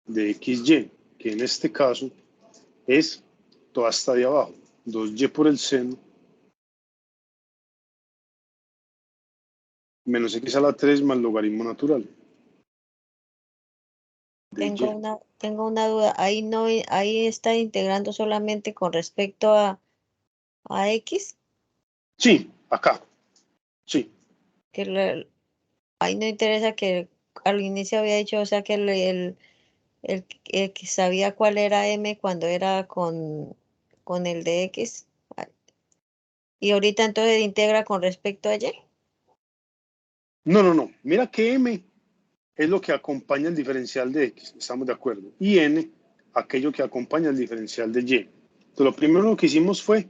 Speaker 1: de xy, que en este caso es toda esta de abajo, 2y por el seno menos x a la 3 más logaritmo natural.
Speaker 2: Tengo una duda. Ahí no, ahí está integrando solamente con respecto a X,
Speaker 1: Sí, acá, sí.
Speaker 2: que ahí no interesa que al inicio había dicho, o sea, que el que sabía cuál era M cuando era con el de X. Y ahorita entonces integra con respecto a Y.
Speaker 1: No. Mira que m es lo que acompaña el diferencial de x, estamos de acuerdo. Y n, aquello que acompaña el diferencial de y. Entonces, lo primero que hicimos fue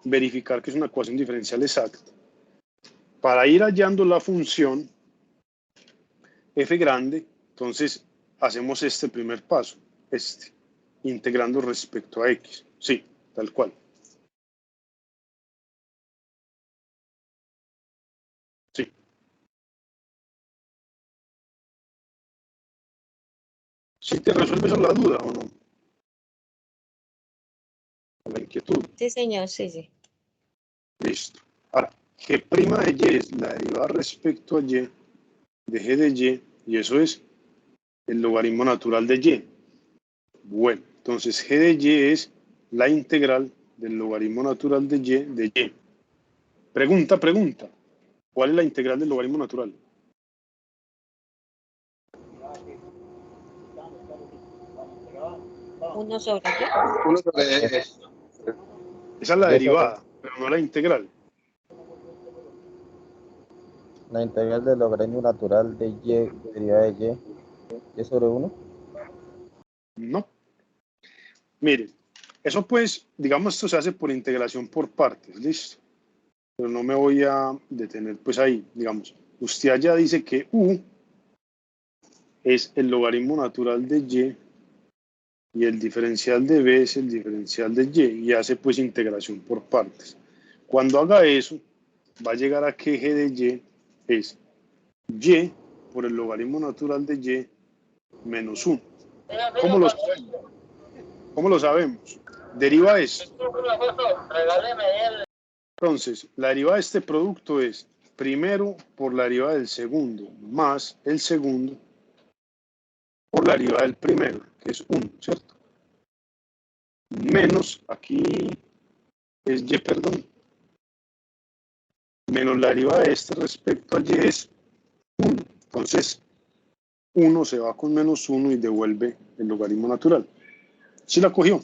Speaker 1: verificar que es una ecuación diferencial exacta. Para ir hallando la función f grande, entonces hacemos este primer paso, integrando respecto a x. Sí, tal cual. Sí. ¿Sí te resuelve eso la duda o no? La inquietud.
Speaker 2: Sí, señor, sí, sí.
Speaker 1: Listo. Ahora, g' de y es la derivada respecto a y de g de y eso es el logaritmo natural de y. Bueno, entonces g de y es la integral del logaritmo natural de y. Pregunta. ¿Cuál es la integral del logaritmo natural?
Speaker 2: ¿1 sobre qué?
Speaker 3: Uno sobre
Speaker 1: Esa es la derivada, pero no la integral.
Speaker 6: La integral del logaritmo natural de y derivada de y sobre 1.
Speaker 1: No. Miren, eso pues, digamos, esto se hace por integración por partes, ¿listo? Pero no me voy a detener pues ahí, digamos. Usted allá dice que u es el logaritmo natural de y el diferencial de b es el diferencial de y hace pues integración por partes. Cuando haga eso, va a llegar a que g de y es y por el logaritmo natural de y menos 1. ¿Cómo lo sabemos? ¿Cómo lo sabemos? Deriva esto. Entonces, la derivada de este producto es primero por la derivada del segundo más el segundo por la derivada del primero, que es 1, ¿cierto? Menos, aquí es y, perdón, menos la derivada de este respecto a y es 1. Entonces, 1 se va con menos 1 y devuelve el logaritmo natural. ¿Sí la cogió?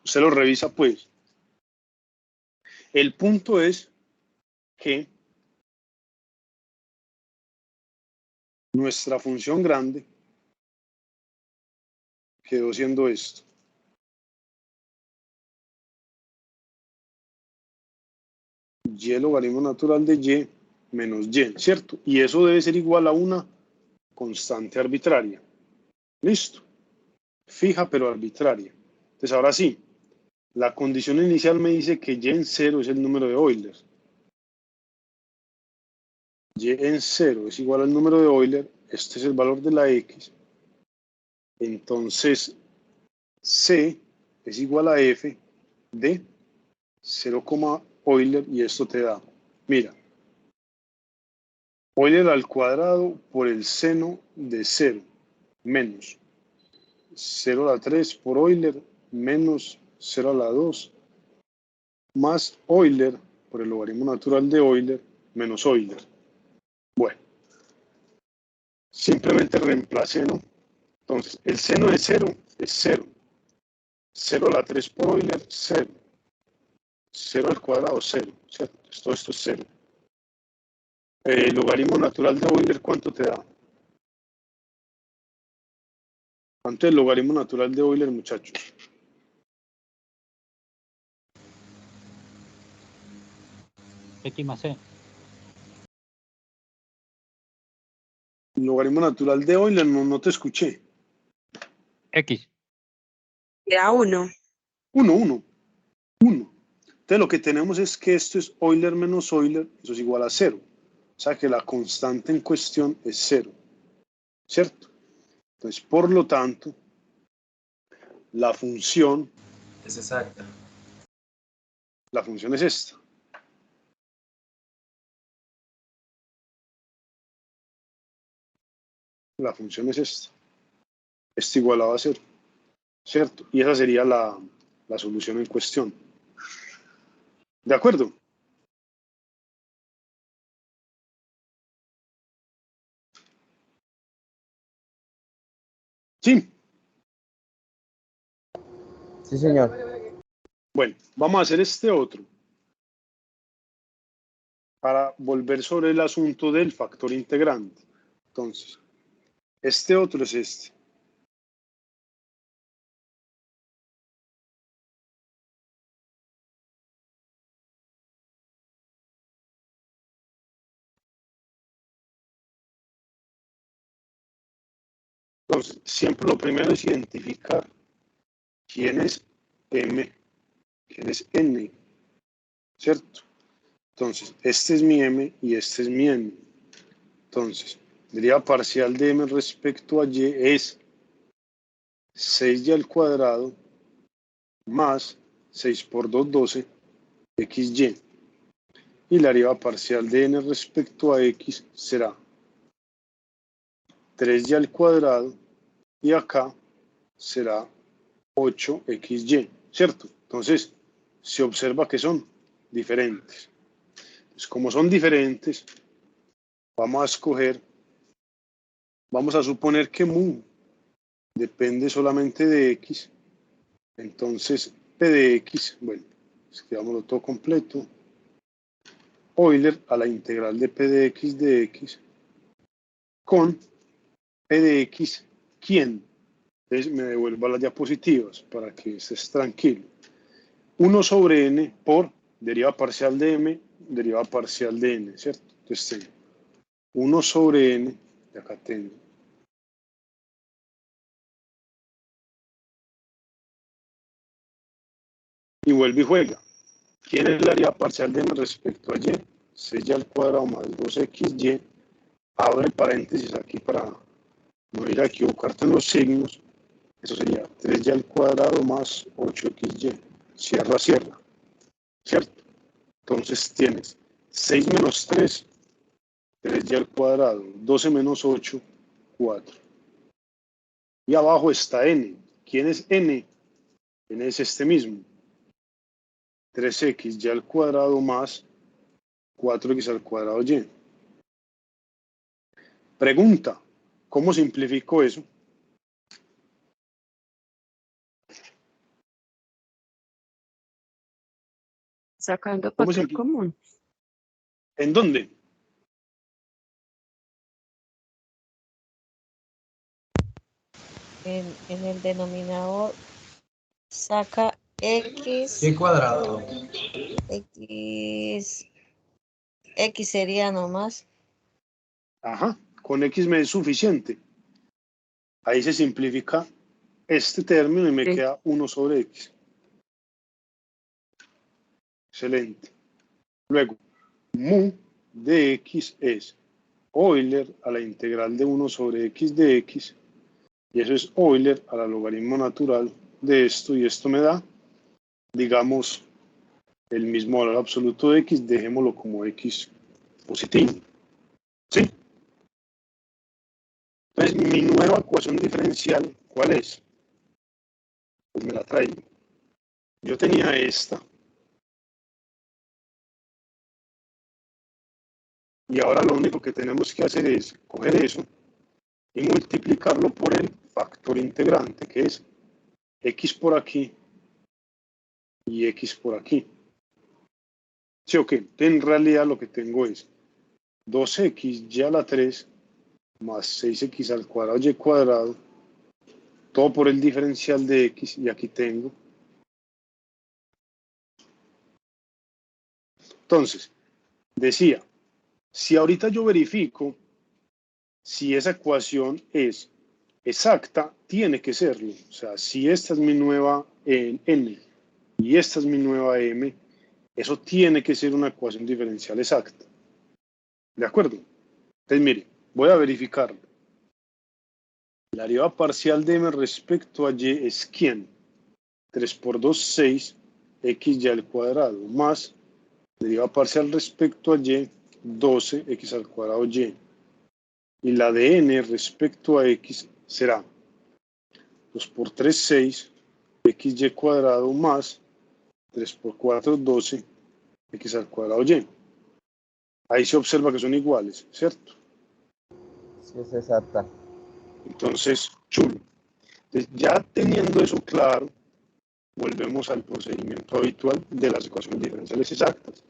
Speaker 1: Usted lo revisa pues. El punto es que nuestra función grande quedó siendo esto. Y el logaritmo natural de y menos y, ¿cierto? Y eso debe ser igual a una constante arbitraria. ¿Listo? Fija pero arbitraria. Entonces ahora sí, la condición inicial me dice que y en 0 es el número de Euler. Y en 0 es igual al número de Euler. Este es el valor de la x. Entonces, C es igual a F de 0, Euler y esto te da, mira, Euler al cuadrado por el seno de 0 menos 0 a la 3 por Euler menos 0 a la 2 más Euler por el logaritmo natural de Euler menos Euler. Bueno, simplemente reemplacé, ¿no? Entonces, el seno de 0 es 0. 0 a la 3 por Euler, 0. 0 al cuadrado, 0. ¿Cierto? Todo esto es 0. El logaritmo natural de Euler, ¿cuánto te da? ¿Cuánto es el logaritmo natural de Euler, muchachos?
Speaker 4: X más C.
Speaker 1: El logaritmo natural de Euler, no te escuché.
Speaker 4: X.
Speaker 7: Era 1.
Speaker 1: 1. Entonces lo que tenemos es que esto es Euler menos Euler, eso es igual a 0. O sea que la constante en cuestión es 0. ¿Cierto? Entonces, por lo tanto, la función
Speaker 5: Es exacta.
Speaker 1: es esta. La función es esta. Esto igualado a 0. ¿Cierto? Y esa sería la solución en cuestión. ¿De acuerdo? Sí.
Speaker 6: Sí, señor.
Speaker 1: Bueno, vamos a hacer este otro para volver sobre el asunto del factor integrante. Entonces, este otro es este. Entonces, siempre lo primero es identificar quién es M, quién es N, ¿cierto? Entonces, este es mi M y este es mi N. Entonces, deriva parcial de M respecto a Y es 6Y al cuadrado más 6 por 2, 12, XY. Y la deriva parcial de N respecto a X será 3Y al cuadrado y acá será 8XY, ¿cierto? Entonces, se observa que son diferentes. Entonces, como son diferentes, vamos a escoger, vamos a suponer que mu depende solamente de X. Entonces, P de X, bueno, escribámoslo todo completo. Euler a la integral de P de X con P de X, ¿quién? Entonces me devuelvo a las diapositivas para que estés tranquilo. 1 sobre n por deriva parcial de m, deriva parcial de n, ¿cierto? Entonces tengo 1 sobre n, y acá tengo y vuelve y juega. ¿Quién es la deriva parcial de m respecto a y? 6y al cuadrado más 2xy, abre paréntesis aquí para no ir a equivocarte en los signos. Eso sería 3y al cuadrado más 8xy. Cierra, cierra. ¿Cierto? Entonces tienes 6 menos 3, 3y al cuadrado, 12 menos 8, 4. Y abajo está n. ¿Quién es n? N es este mismo. 3xy al cuadrado más 4x al cuadrado y. Pregunta, ¿cómo simplifico eso?
Speaker 7: Sacando
Speaker 1: ¿Cómo
Speaker 7: factor
Speaker 1: simplifico?
Speaker 7: común.
Speaker 1: ¿En dónde?
Speaker 2: En el denominador saca X,
Speaker 5: Y cuadrado.
Speaker 2: X sería nomás.
Speaker 1: Ajá, con x me es suficiente. Ahí se simplifica este término y me
Speaker 7: Sí.
Speaker 1: queda 1 sobre x. Excelente. Luego, mu de x es Euler a la integral de 1 sobre x de x, y eso es Euler a la logaritmo natural de esto, y esto me da, digamos, el mismo valor absoluto de x, dejémoslo como x positivo. ¿Sí? Entonces, mi nueva ecuación diferencial, ¿cuál es? Pues me la traigo. Yo tenía esta, y ahora lo único que tenemos que hacer es coger eso y multiplicarlo por el factor integrante, que es x por aquí y x por aquí. Sí, ok. En realidad lo que tengo es 2x a la 3 más 6x al cuadrado y cuadrado, todo por el diferencial de x, y aquí tengo. Entonces, decía, si ahorita yo verifico si esa ecuación es exacta, tiene que serlo. O sea, si esta es mi nueva n y esta es mi nueva m, eso tiene que ser una ecuación diferencial exacta. ¿De acuerdo? Entonces, mire, voy a verificarlo. La deriva parcial de m respecto a y es ¿quién? 3 por 2, 6, xy al cuadrado, más deriva parcial respecto a y, 12, x al cuadrado y. Y la de n respecto a x será 2 por 3, 6, xy cuadrado más 3 por 4, 12, x al cuadrado y. Ahí se observa que son iguales, ¿cierto?
Speaker 6: Sí, es exacta.
Speaker 1: Entonces, chulo. Entonces, ya teniendo eso claro, volvemos al procedimiento habitual de las ecuaciones diferenciales exactas.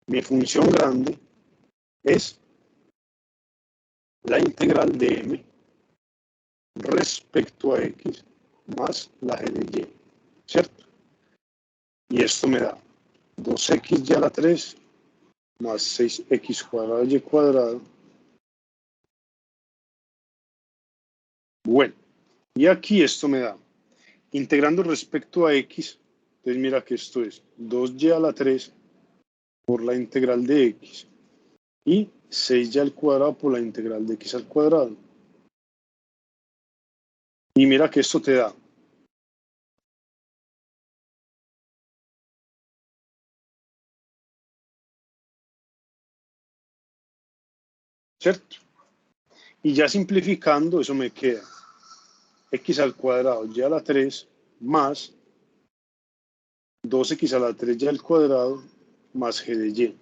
Speaker 1: Mi función grande es la integral de m respecto a x más la g de y, ¿cierto? Y esto me da 2xy a la 3 más 6x cuadrado y cuadrado Bueno, y aquí esto me da, integrando respecto a x, entonces mira que esto es 2y a la 3 por la integral de x y 6y al cuadrado por la integral de x al cuadrado. Y mira que esto te da ¿cierto? Y ya simplificando, eso me queda x al cuadrado y a la 3 más 2x a la 3 y al cuadrado más g de y.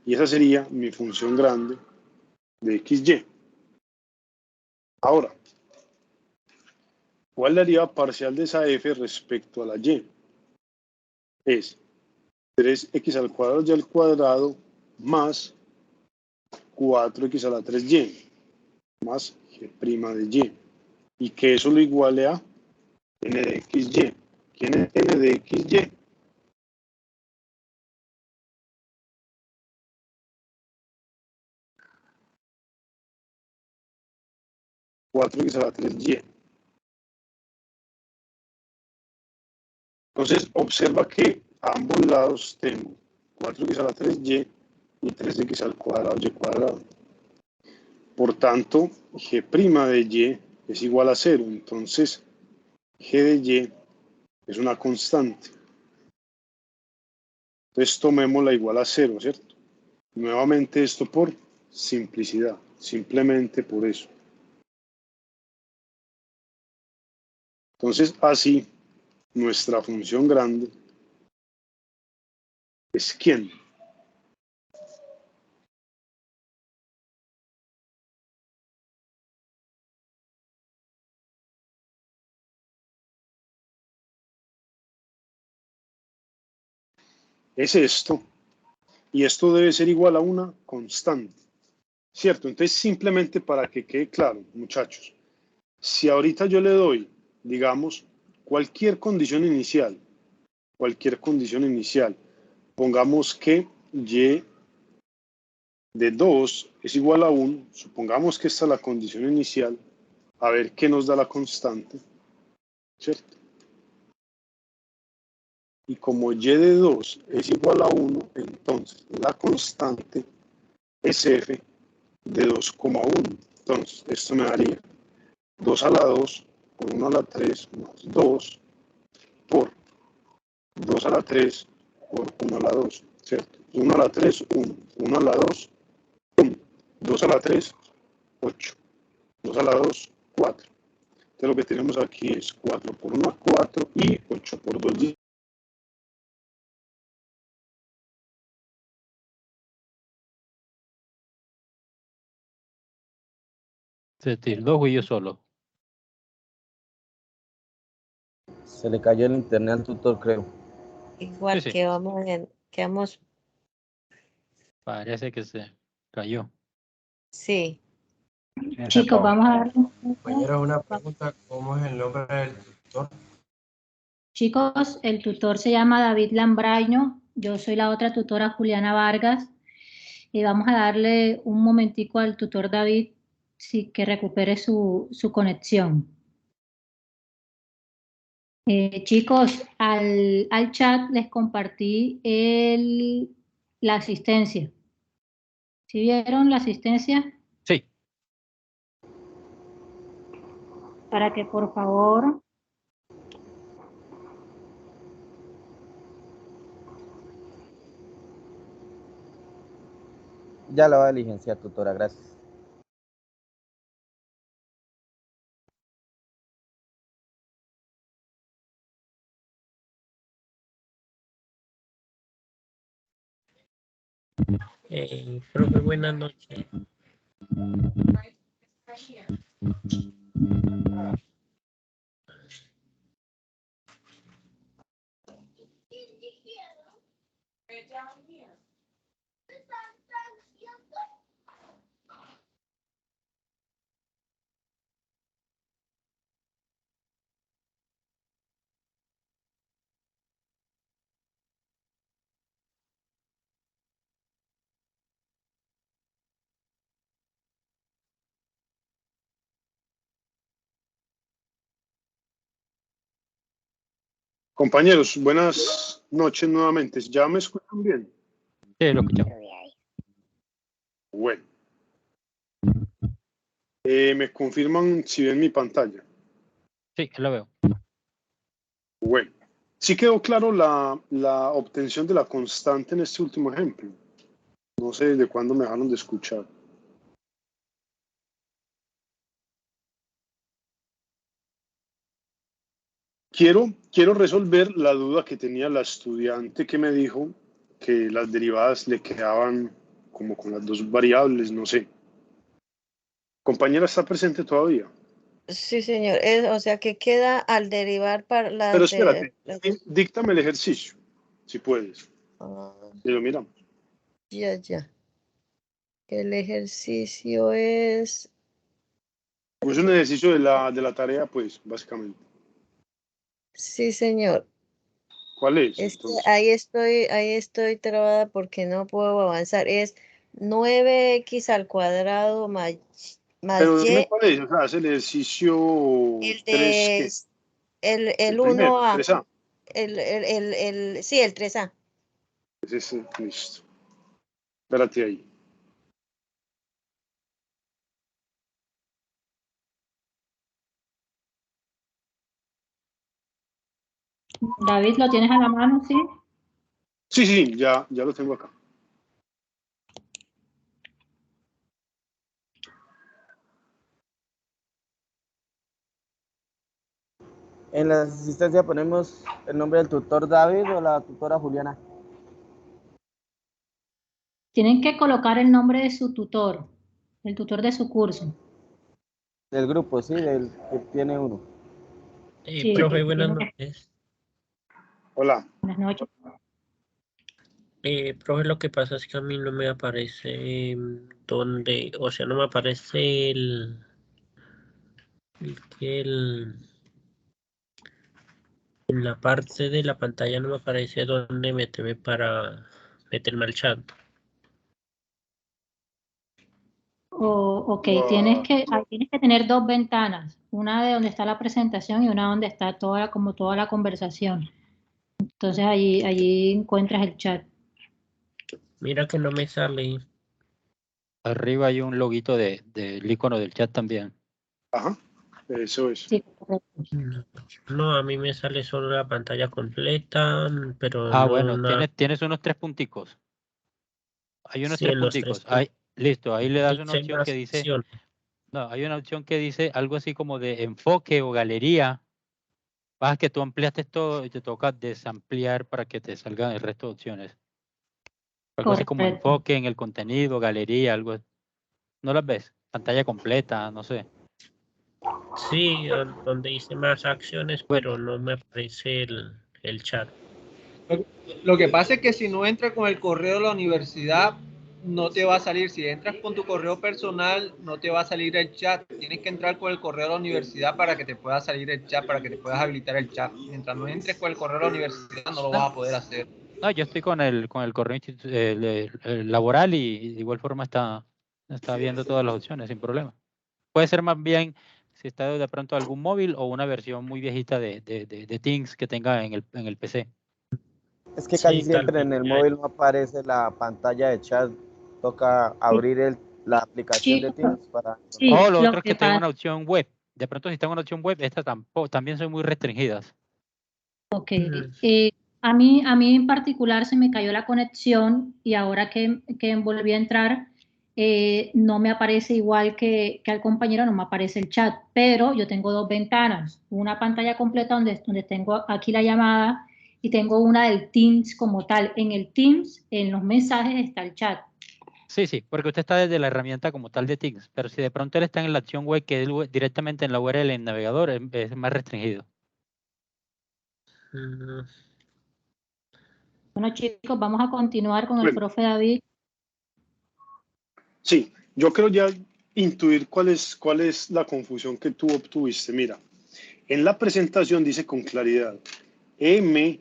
Speaker 1: Y esa sería mi función grande de xy. Ahora, ¿cuál es la deriva parcial de esa f respecto a la y? Es 3x al cuadrado y al cuadrado más 4x a la 3y más g' de y. Y que eso lo iguale a n de xy. ¿Quién es n de xy? Cuatro x a la 3y. Entonces, observa que a ambos lados tengo 4x a la 3y y 3x al cuadrado y cuadrado. Por tanto, g' de y es igual a 0. Entonces, g de y es una constante. Entonces, tomémosla igual a 0, ¿cierto? Nuevamente esto por simplicidad, simplemente por eso. Entonces, así, nuestra función grande es ¿quién? Es esto, y esto debe ser igual a una constante, ¿cierto? Entonces, simplemente para que quede claro, muchachos, si ahorita yo le doy, digamos, cualquier condición inicial, pongamos que y de 2 es igual a 1, supongamos que esta es la condición inicial, a ver qué nos da la constante, ¿cierto? Y como y de 2 es igual a 1, entonces la constante es f de 2,1. Entonces, esto me daría 2 a la 2 por 1 a la 3 más 2 por 2 a la 3 por 1 a la 2, ¿cierto? 1 a la 3, 1. 1 a la 2, 1. 2 a la 3, 8. 2 a la 2, 4. Entonces lo que tenemos aquí es 4 por 1, 4 y 8 por 2, 10.
Speaker 4: Se tildó, fui yo solo.
Speaker 6: Se le cayó el internet al tutor, creo.
Speaker 2: Igual
Speaker 4: Sí.
Speaker 2: que quedamos,
Speaker 4: Parece que se cayó.
Speaker 2: sí.
Speaker 7: Chicos, vamos a darle un minuto.
Speaker 5: Compañero, una pregunta, ¿cómo es el nombre del tutor?
Speaker 7: Chicos, el tutor se llama David Lambraño, yo soy la otra tutora Juliana Vargas y vamos a darle un momentico al tutor David que recupere su conexión. Chicos, al chat les compartí la asistencia. ¿Sí vieron la asistencia?
Speaker 4: Sí.
Speaker 7: Para que por favor
Speaker 6: Ya la va a diligenciar, tutora, gracias.
Speaker 8: Profe, buenas noches.
Speaker 1: Compañeros, buenas noches nuevamente. ¿Ya me escuchan bien?
Speaker 4: Sí, lo escuchamos.
Speaker 1: Bueno. ¿Me confirman si ven mi pantalla?
Speaker 4: Sí, lo veo.
Speaker 1: Bueno. Sí quedó claro la obtención de la constante en este último ejemplo. No sé desde cuándo me dejaron de escuchar. Quiero resolver la duda que tenía la estudiante que me dijo que las derivadas le quedaban como con las dos variables, no sé. Compañera, ¿está presente todavía?
Speaker 2: Sí, señor. O sea que queda al derivar para
Speaker 1: Pero
Speaker 2: las de...
Speaker 1: espérate, díctame el ejercicio, si puedes. Y lo miramos.
Speaker 2: Ya. El ejercicio es...
Speaker 1: Pues un ejercicio de la tarea, pues, básicamente.
Speaker 2: Sí, señor.
Speaker 1: ¿Cuál es?
Speaker 2: Es que
Speaker 1: Entonces,
Speaker 2: ahí estoy trabada porque no puedo avanzar. Es 9x al cuadrado más
Speaker 1: pero dime
Speaker 2: y,
Speaker 1: cuál es, o sea, es el ejercicio
Speaker 2: el
Speaker 1: 3,
Speaker 2: de
Speaker 1: ¿qué?
Speaker 2: el
Speaker 1: El primero,
Speaker 2: 1A,
Speaker 1: 3A.
Speaker 2: sí, el 3A.
Speaker 1: Es ese, listo. Espérate ahí.
Speaker 7: David, ¿lo tienes a la mano? Sí.
Speaker 1: Sí, ya lo tengo acá.
Speaker 6: En la asistencia ponemos el nombre del tutor David o la tutora Juliana.
Speaker 7: Tienen que colocar el nombre de su tutor, el tutor de su curso.
Speaker 6: Del grupo, sí, del que tiene uno.
Speaker 7: Sí, el
Speaker 8: Profe,
Speaker 7: que
Speaker 8: buenas
Speaker 7: tiene.
Speaker 8: noches.
Speaker 1: Hola.
Speaker 7: Buenas noches.
Speaker 8: Profe, lo que pasa es que a mí no me aparece donde, o sea, no me aparece en la parte de la pantalla no me aparece donde meterme para meterme al chat.
Speaker 7: Ok, tienes que tener dos ventanas, una de donde está la presentación y una donde está como toda la conversación. Entonces allí encuentras el chat.
Speaker 8: Mira que no me sale.
Speaker 4: Arriba hay un loguito del icono del chat también.
Speaker 1: Ajá, eso es.
Speaker 7: Sí, correcto.
Speaker 8: No, a mí me sale solo la pantalla completa, pero
Speaker 4: Ah,
Speaker 8: no
Speaker 4: bueno,
Speaker 8: una...
Speaker 4: tienes unos tres punticos. Hay unos
Speaker 8: Sí,
Speaker 4: tres
Speaker 8: en los tres
Speaker 4: punticos. Listo, ahí le das una
Speaker 8: dice
Speaker 4: opción
Speaker 8: más
Speaker 4: que dice,
Speaker 8: opción.
Speaker 4: no, hay una opción que dice algo así como de enfoque o galería. Vas que tú ampliaste todo y te toca desampliar para que te salgan el resto de opciones. Algo así como
Speaker 7: Correcto.
Speaker 4: enfoque en el contenido, galería, algo. ¿No las ves? Pantalla completa, no sé.
Speaker 8: Sí, donde dice más acciones,
Speaker 4: Bueno,
Speaker 8: pero no me aparece el chat.
Speaker 9: Lo que pasa es que si no entras con el correo de la universidad, no te va a salir. Si entras con tu correo personal, no te va a salir el chat. Tienes que entrar con el correo de la universidad para que te pueda salir el chat, para que te puedas habilitar el chat. Mientras no entres con el correo de la universidad, no lo vas a poder hacer.
Speaker 4: no, yo estoy con el correo el laboral y de igual forma está viendo todas las opciones sin problema. Puede ser más bien si está de pronto algún móvil o una versión muy viejita de Teams que tenga en el PC.
Speaker 6: Es que
Speaker 8: Sí,
Speaker 6: casi
Speaker 8: tal
Speaker 6: siempre
Speaker 8: vez.
Speaker 6: en el móvil no aparece la pantalla de chat. Toca abrir la aplicación de
Speaker 7: Chicos,
Speaker 6: Teams para
Speaker 7: sí,
Speaker 4: O lo otro
Speaker 7: lo
Speaker 4: es que
Speaker 7: que
Speaker 4: tenga
Speaker 7: pasa,
Speaker 4: una opción web. De pronto si tengo una opción web, estas también son muy restringidas.
Speaker 7: ok.
Speaker 8: Mm,
Speaker 7: A mí en particular se me cayó la conexión y ahora que volví a entrar, no me aparece igual que al compañero, no me aparece el chat, pero yo tengo dos ventanas, una pantalla completa donde tengo aquí la llamada y tengo una del Teams como tal. En el Teams, en los mensajes está el chat.
Speaker 4: Sí, porque usted está desde la herramienta como tal de Teams, pero si de pronto él está en la opción web que es directamente en la URL en navegador, es más restringido.
Speaker 8: mm,
Speaker 7: Bueno, chicos, vamos a continuar con el
Speaker 1: Bueno,
Speaker 7: profe David.
Speaker 1: sí, yo creo ya intuir cuál es la confusión que tú obtuviste. Mira, en la presentación dice con claridad, M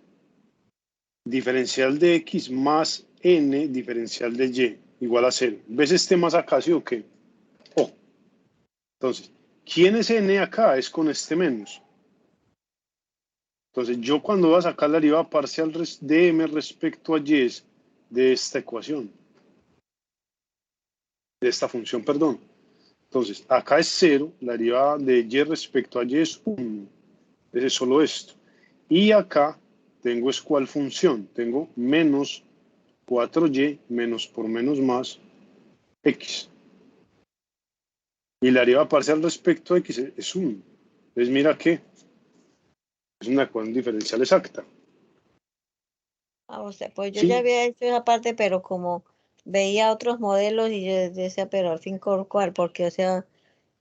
Speaker 1: diferencial de X más N diferencial de Y igual a 0. ¿Ves este más acá, sí o qué? Oh. Entonces, ¿quién es N acá? Es con este menos. Entonces, yo cuando voy a sacar la derivada parcial de m respecto a y de esta ecuación, de esta función, perdón. Entonces, acá es 0, la derivada de y respecto a y es 1. Es solo esto. Y acá tengo es cuál función. Tengo menos 4y menos por menos más x. Y la derivada parcial respecto a x es 1. Entonces, mira que es una ecuación diferencial exacta.
Speaker 2: Pues yo
Speaker 1: ¿Sí?
Speaker 2: ya había hecho esa parte, pero como veía otros modelos y yo decía, pero al fin, ¿cuál? Porque, o sea,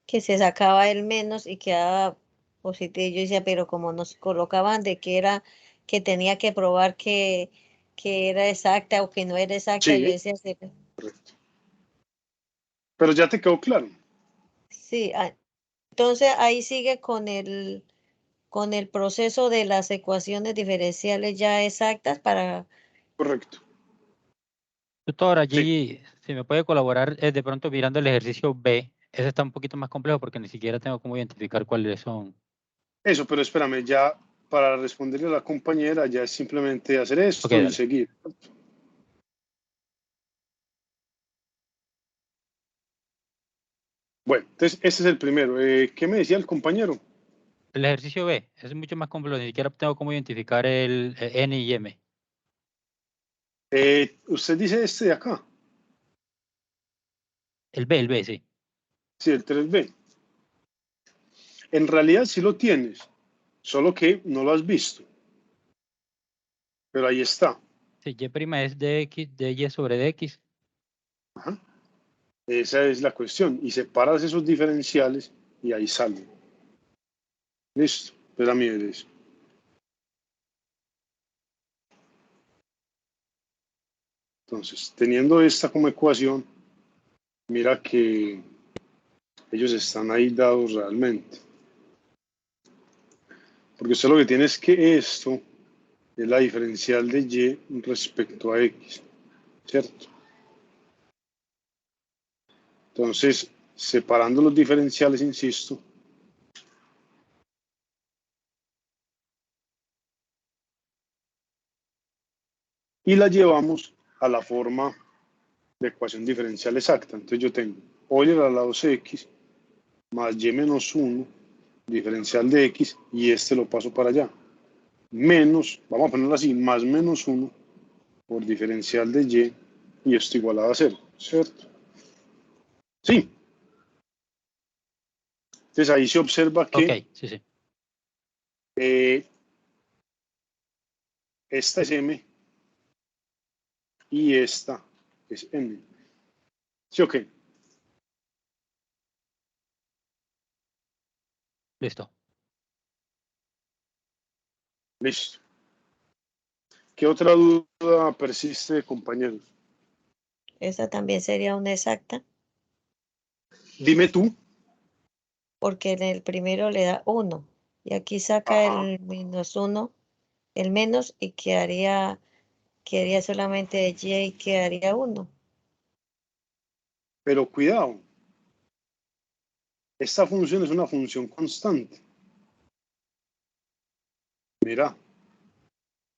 Speaker 2: que se sacaba el menos y quedaba positivo. Yo decía, pero como nos colocaban de que era, que tenía que probar que era exacta o que no era exacta, yo
Speaker 1: Sí,
Speaker 2: decía,
Speaker 1: correcto. Pero ya te quedó claro.
Speaker 2: sí. Entonces ahí sigue con el proceso de las ecuaciones diferenciales ya exactas para...
Speaker 1: Correcto.
Speaker 4: Tutor,
Speaker 1: Sí.
Speaker 4: allí, si me puede colaborar de pronto mirando el ejercicio B. Ese está un poquito más complejo porque ni siquiera tengo cómo identificar cuáles son.
Speaker 1: Eso, pero espérame, ya para responderle a la compañera, ya es simplemente hacer esto
Speaker 4: Ok,
Speaker 1: y
Speaker 4: dale.
Speaker 1: seguir. Bueno, entonces ese es el primero. ¿Qué me decía el compañero?
Speaker 4: El ejercicio B es mucho más complejo, ni siquiera tengo cómo identificar el N y M.
Speaker 1: Usted dice este de acá.
Speaker 4: El B, sí.
Speaker 1: Sí, el 3B. En realidad sí lo tienes, solo que no lo has visto. Pero ahí está.
Speaker 4: Sí, Y' es de Y sobre dx.
Speaker 1: Ajá. Esa es la cuestión. Y separas esos diferenciales y ahí sale. Listo. Espérame ver eso. Entonces, teniendo esta como ecuación, mira que ellos están ahí dados realmente. Porque usted lo que tiene es que esto es la diferencial de y respecto a x, ¿cierto? Entonces, separando los diferenciales, insisto, y la llevamos a la forma de ecuación diferencial exacta. Entonces yo tengo Euler al lado de x más y menos 1, diferencial de x, y este lo paso para allá. Menos, vamos a ponerlo así, más menos 1 por diferencial de y esto igualado a 0, ¿cierto? Sí. Entonces ahí se observa que
Speaker 4: Ok, sí.
Speaker 1: esta es m y esta es n. ¿Sí o qué?
Speaker 4: Listo.
Speaker 1: Listo. ¿Qué otra duda persiste, compañeros?
Speaker 2: Esa también sería una exacta,
Speaker 1: Dime tú.
Speaker 2: porque en el primero le da 1 y aquí saca
Speaker 1: Ajá.
Speaker 2: el menos 1, el menos, y quedaría solamente de y y quedaría 1.
Speaker 1: Pero cuidado. Esta función es una función constante. Mira.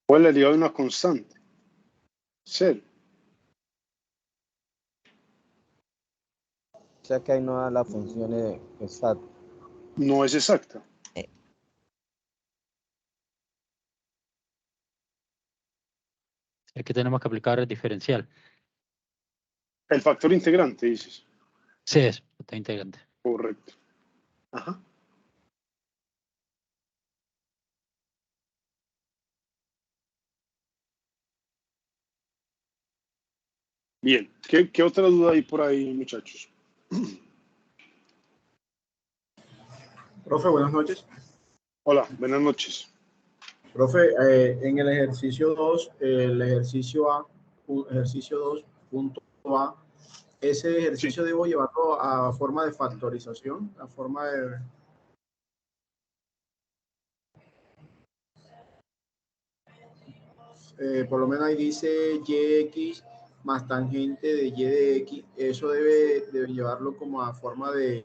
Speaker 1: ¿Cuál es la derivada de una constante? 0.
Speaker 6: O sea que ahí no da la función exacta.
Speaker 1: No es exacta.
Speaker 4: Aquí tenemos que aplicar el diferencial.
Speaker 1: El factor integrante, dices.
Speaker 4: Sí, es está integrante.
Speaker 1: Correcto. Ajá. Bien. ¿Qué otra duda hay por ahí, muchachos?
Speaker 10: Profe, buenas noches.
Speaker 1: Hola, buenas noches.
Speaker 10: Profe, en el ejercicio 2, el ejercicio A, ejercicio 2, punto A, ese ejercicio
Speaker 1: Sí.
Speaker 10: debo llevarlo a forma de factorización, a forma de... por lo menos ahí dice yx más tangente de y de x, eso debe llevarlo como a forma de...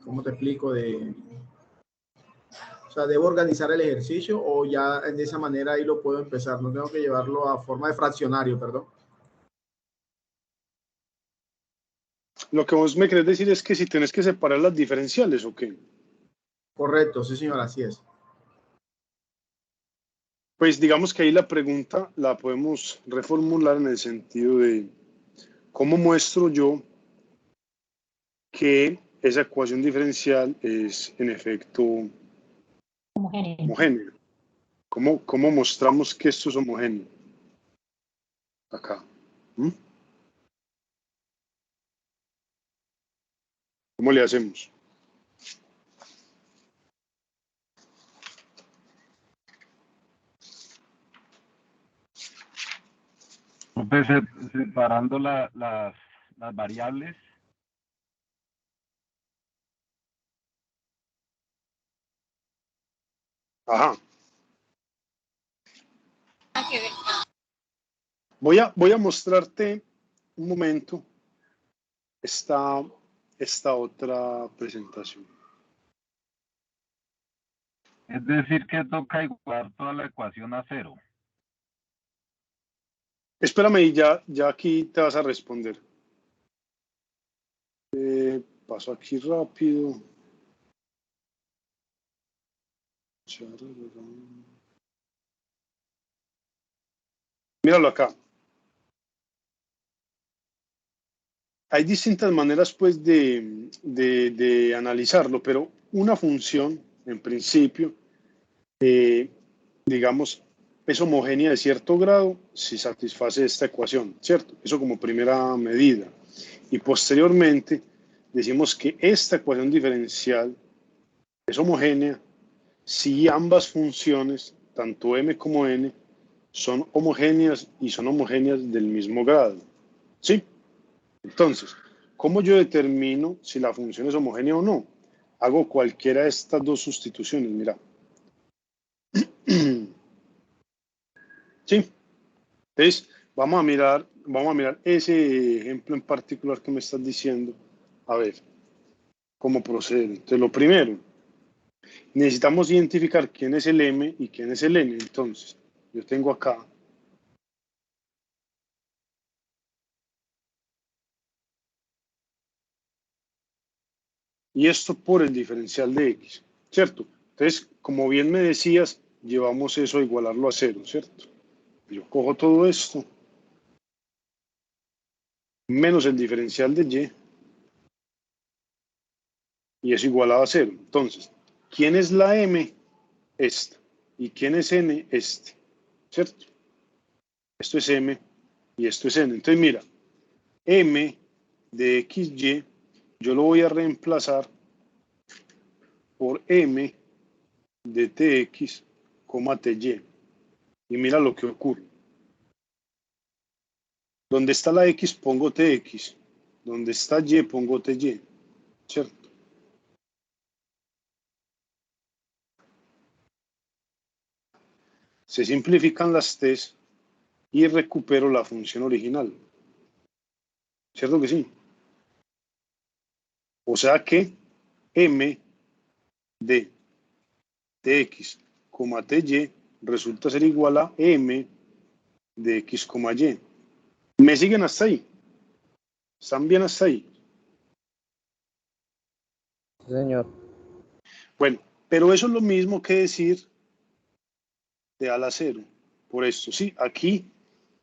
Speaker 10: ¿Cómo te explico? De sea, ¿debo organizar el ejercicio o ya de esa manera ahí lo puedo empezar? No tengo que llevarlo a forma de fraccionario, perdón.
Speaker 1: Lo que vos me querés decir es que si tenés que separar las diferenciales, ¿o qué?
Speaker 10: Correcto, sí, señor, así es.
Speaker 1: Pues digamos que ahí la pregunta la podemos reformular en el sentido de cómo muestro yo que esa ecuación diferencial es en efecto homogénea. ¿Cómo mostramos que esto es homogéneo? Acá. ¿Mm? ¿Cómo le hacemos?
Speaker 11: Pues, separando las variables.
Speaker 1: Ajá. Voy a mostrarte un momento esta otra presentación.
Speaker 11: Es decir, que toca igualar toda la ecuación a 0.
Speaker 1: Espérame y ya aquí te vas a responder. Paso aquí rápido. Míralo acá. Hay distintas maneras, pues, de analizarlo, pero una función, en principio, digamos, es homogénea de cierto grado si satisface esta ecuación, ¿cierto? Eso como primera medida. Y posteriormente, decimos que esta ecuación diferencial es homogénea si ambas funciones, tanto m como n, son homogéneas y son homogéneas del mismo grado, ¿sí? Entonces, ¿cómo yo determino si la función es homogénea o no? Hago cualquiera de estas dos sustituciones, mira. ¿Sí? Entonces, vamos a mirar ese ejemplo en particular que me estás diciendo. A ver, ¿cómo procede? Entonces, lo primero, necesitamos identificar quién es el m y quién es el n. Entonces, yo tengo acá y esto por el diferencial de x, ¿cierto? Entonces, como bien me decías, llevamos eso a igualarlo a 0, ¿cierto? Yo cojo todo esto, menos el diferencial de y es igualado a 0. Entonces, ¿quién es la m? Esta. ¿Y quién es n? Este, ¿cierto? Esto es m y esto es n. Entonces, mira, m de xy, yo lo voy a reemplazar por m de tx, ty. Y mira lo que ocurre. Donde está la x pongo tx, donde está y pongo ty, ¿cierto? Se simplifican las t's y recupero la función original. ¿Cierto que sí? O sea que m de tx, ty resulta ser igual a m de x, y. ¿Me siguen hasta ahí? ¿Están bien hasta ahí?
Speaker 6: Sí, señor.
Speaker 1: Bueno, pero eso es lo mismo que decir t a la 0. Por esto, sí, aquí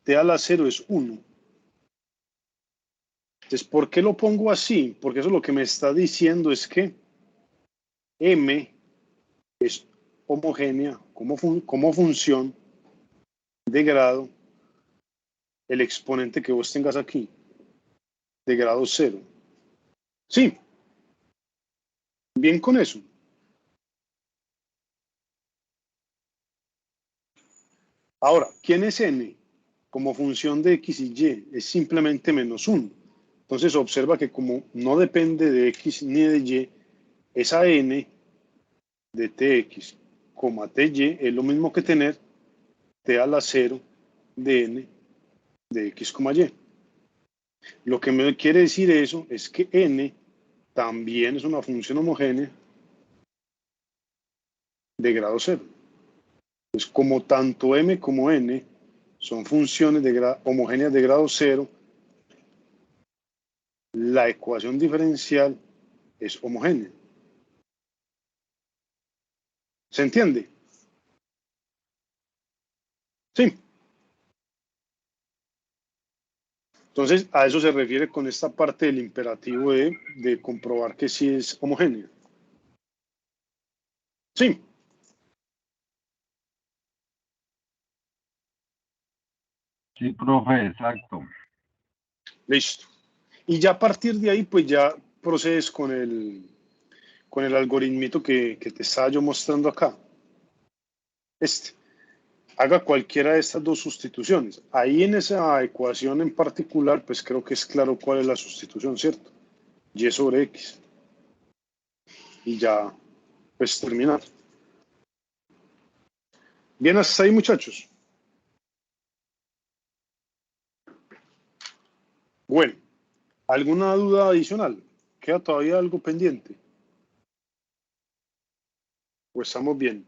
Speaker 1: t a la 0 es 1. Entonces, ¿por qué lo pongo así? Porque eso lo que me está diciendo es que m es homogénea como función de grado, el exponente que vos tengas aquí, de grado 0. Sí, bien con eso. Ahora, ¿quién es n? Como función de x y y, es simplemente menos 1. Entonces observa que como no depende de x ni de y, esa n de tx, ty es lo mismo que tener t a la 0 de n de x, y. Lo que me quiere decir eso es que n también es una función homogénea de grado 0. Pues como tanto m como n son funciones homogéneas de grado 0, la ecuación diferencial es homogénea. ¿Se entiende? Sí. Entonces, a eso se refiere con esta parte del imperativo de comprobar que sí es homogénea. Sí.
Speaker 11: Sí, profe, exacto.
Speaker 1: Listo. Y ya a partir de ahí, pues ya procedes con el algoritmito que te estaba yo mostrando acá. Haga cualquiera de estas dos sustituciones. Ahí en esa ecuación en particular, pues creo que es claro cuál es la sustitución, ¿cierto? Y sobre X. Y ya, pues terminar. Bien, hasta ahí, muchachos. Bueno, ¿alguna duda adicional? ¿Queda todavía algo pendiente? Pues estamos bien.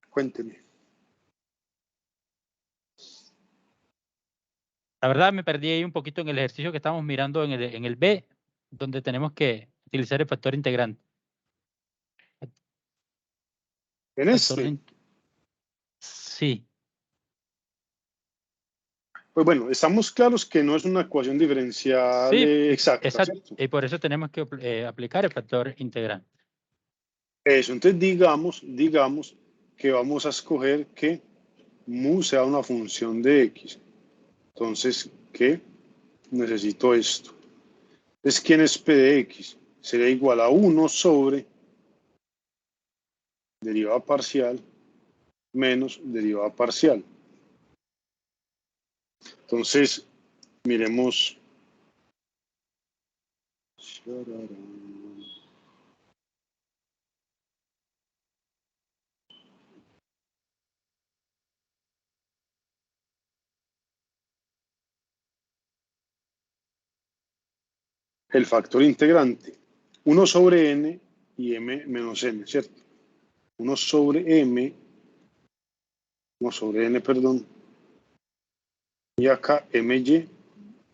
Speaker 1: Cuénteme.
Speaker 4: La verdad me perdí ahí un poquito en el ejercicio que estamos mirando en el B, donde tenemos que utilizar el factor integrante.
Speaker 1: ¿En este?
Speaker 4: Sí.
Speaker 1: Pues bueno, estamos claros que no es una ecuación diferencial
Speaker 4: Sí,
Speaker 1: exacta,
Speaker 4: exacto.
Speaker 1: ¿cierto?
Speaker 4: Y por eso tenemos que aplicar el factor integrante.
Speaker 1: Eso, entonces digamos que vamos a escoger que mu sea una función de x. Entonces, ¿qué? Necesito esto. Entonces, ¿quién es p de x? Sería igual a 1 sobre derivada parcial menos derivada parcial. Entonces, miremos. El factor integrante. 1 sobre n y m menos n, ¿cierto? 1 sobre m, 1 sobre n, perdón. Y acá my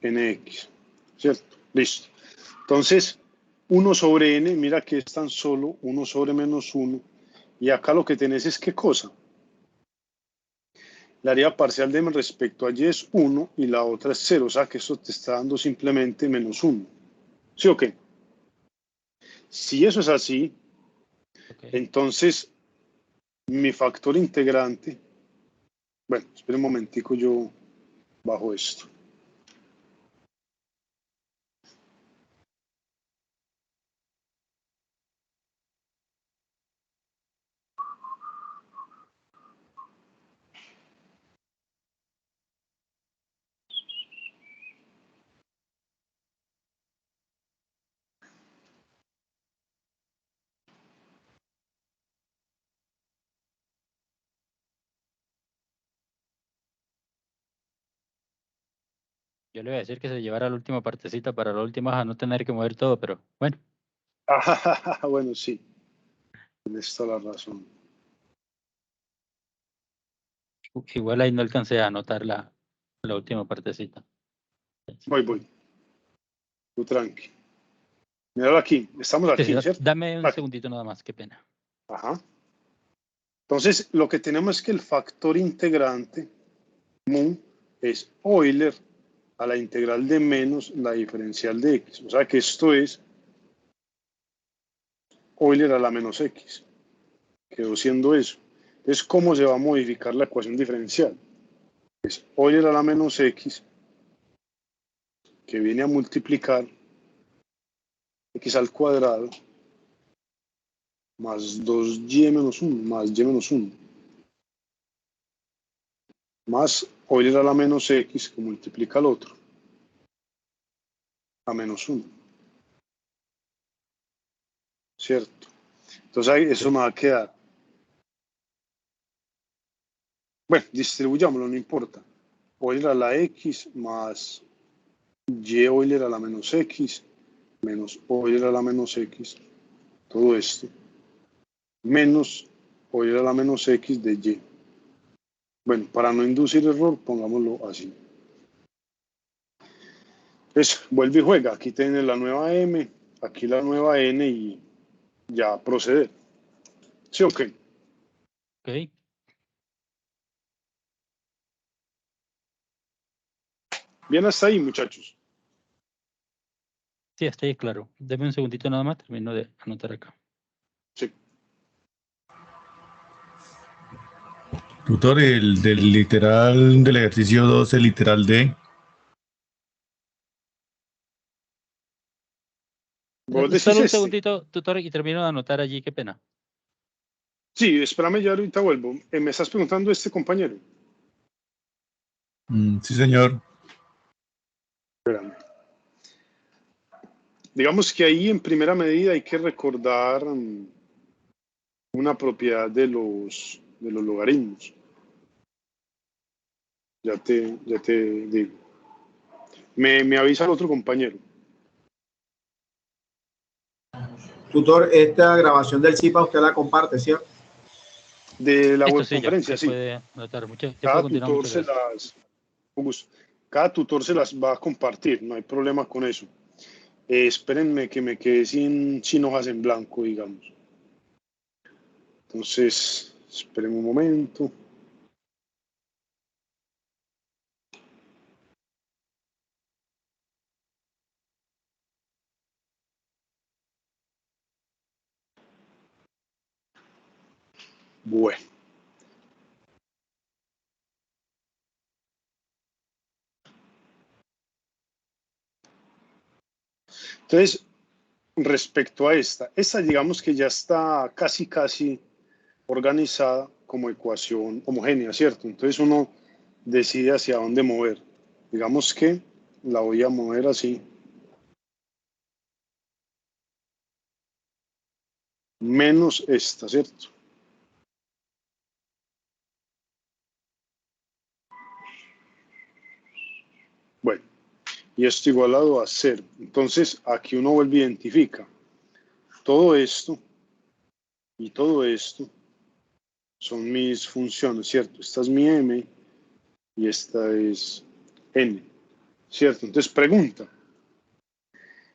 Speaker 1: nx, ¿cierto? Listo. Entonces, 1 sobre n, mira que es tan solo 1 sobre menos 1. Y acá lo que tenés es ¿qué cosa? La área parcial de m respecto a y es 1 y la otra es 0. O sea que esto te está dando simplemente menos 1. ¿Sí o qué? Si eso es así, entonces mi factor integrante, bueno, espera un momentico, yo bajo esto.
Speaker 4: Yo le voy a decir que se llevara la última partecita para la última a no tener que mover todo, pero bueno.
Speaker 1: Bueno, sí. Tienes toda la razón.
Speaker 4: Igual ahí no alcancé a anotar la última partecita.
Speaker 1: Voy. Tú tranqui. Míralo aquí. Estamos aquí,
Speaker 4: Sí,
Speaker 1: ¿cierto?
Speaker 4: dame un
Speaker 1: Aquí.
Speaker 4: segundito nada más, qué pena.
Speaker 1: Ajá. Entonces, lo que tenemos es que el factor integrante, mu, es Euler a la integral de menos la diferencial de x. O sea que esto es Euler a la menos x. Quedó siendo eso. Entonces, ¿cómo se va a modificar la ecuación diferencial? Es Euler a la menos x, que viene a multiplicar x al cuadrado más 2y menos 1, más y menos 1. Más Euler a la menos x, que multiplica al otro, a menos 1. ¿Cierto? Entonces ahí eso me va a quedar. Bueno, distribuyámoslo, no importa. Euler a la x más y Euler a la menos x menos Euler a la menos x. todo esto, menos, o ir a la menos x de y. Bueno, para no inducir error, pongámoslo así. Pues vuelve y juega. Aquí tiene la nueva m, aquí la nueva n y ya proceder. ¿Sí o qué?
Speaker 4: Ok.
Speaker 1: Bien hasta ahí, muchachos.
Speaker 4: Sí, está ahí claro. Deme un segundito nada más, termino de anotar acá.
Speaker 1: Sí.
Speaker 12: Tutor, el del literal del ejercicio 2, el literal D.
Speaker 1: ¿Vos decís
Speaker 4: Solo un
Speaker 1: este?
Speaker 4: segundito, tutor, y termino de anotar allí, qué pena.
Speaker 1: Sí, espérame, ya ahorita vuelvo. Me estás preguntando este compañero.
Speaker 12: Sí, señor.
Speaker 1: Espérame. Digamos que ahí en primera medida hay que recordar una propiedad de los logaritmos. Ya te digo. Me avisa el otro compañero.
Speaker 10: Tutor, esta grabación del CIPA usted la comparte, ¿cierto?
Speaker 1: De la
Speaker 4: Esto sí, ya
Speaker 1: webconferencia, sí.
Speaker 4: puede anotar. Ya puede
Speaker 1: Cada
Speaker 4: continuar,
Speaker 1: tutor
Speaker 4: muchas gracias.
Speaker 1: cada tutor se las va a compartir, no hay problema con eso. Espérenme que me quede sin hojas en blanco, digamos. Entonces, esperen un momento. Bueno. Entonces, respecto a esta digamos que ya está casi organizada como ecuación homogénea, ¿cierto? Entonces uno decide hacia dónde mover. Digamos que la voy a mover así. Menos esta, ¿cierto? Bueno, y esto igualado a 0. Entonces, aquí uno vuelve y identifica todo esto y todo esto son mis funciones, ¿cierto? Esta es mi m y esta es n, ¿cierto? Entonces, pregunta.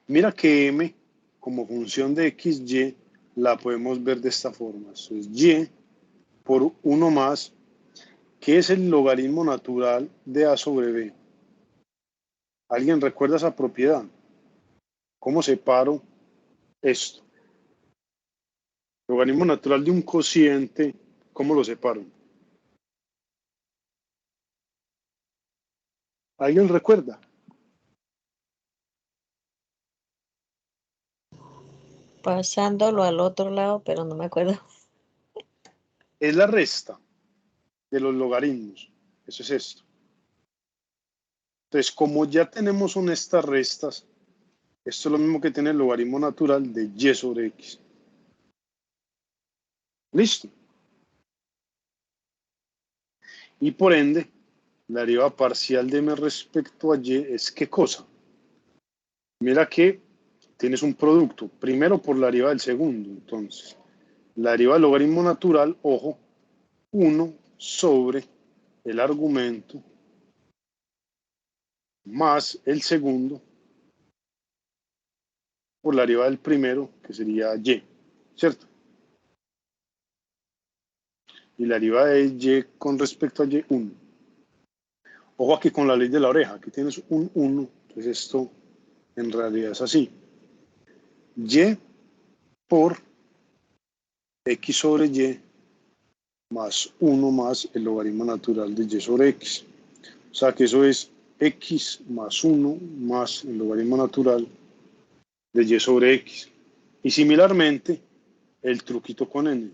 Speaker 1: Mira que m como función de x, y, la podemos ver de esta forma. Eso es y por 1 más, que es el logaritmo natural de a sobre b. ¿Alguien recuerda esa propiedad? ¿Cómo separo esto? Logaritmo natural de un cociente, ¿cómo lo separo? ¿Alguien recuerda?
Speaker 2: Pasándolo al otro lado, pero no me acuerdo.
Speaker 1: Es la resta de los logaritmos. Eso es esto. Entonces, como ya tenemos estas restas, esto es lo mismo que tiene el logaritmo natural de y sobre x. ¿Listo? Y por ende, la derivada parcial de m respecto a y es ¿qué cosa? Mira que tienes un producto, primero por la derivada del segundo. Entonces, la derivada del logaritmo natural, ojo, 1 sobre el argumento más el segundo por la derivada del primero, que sería y, ¿cierto? Y la derivada de y con respecto a y, 1. Ojo aquí con la ley de la oreja, aquí tienes un 1, entonces esto en realidad es así. Y por x sobre y más 1 más el logaritmo natural de y sobre x. O sea que eso es x más 1 más el logaritmo natural de y sobre x. Y similarmente, el truquito con n.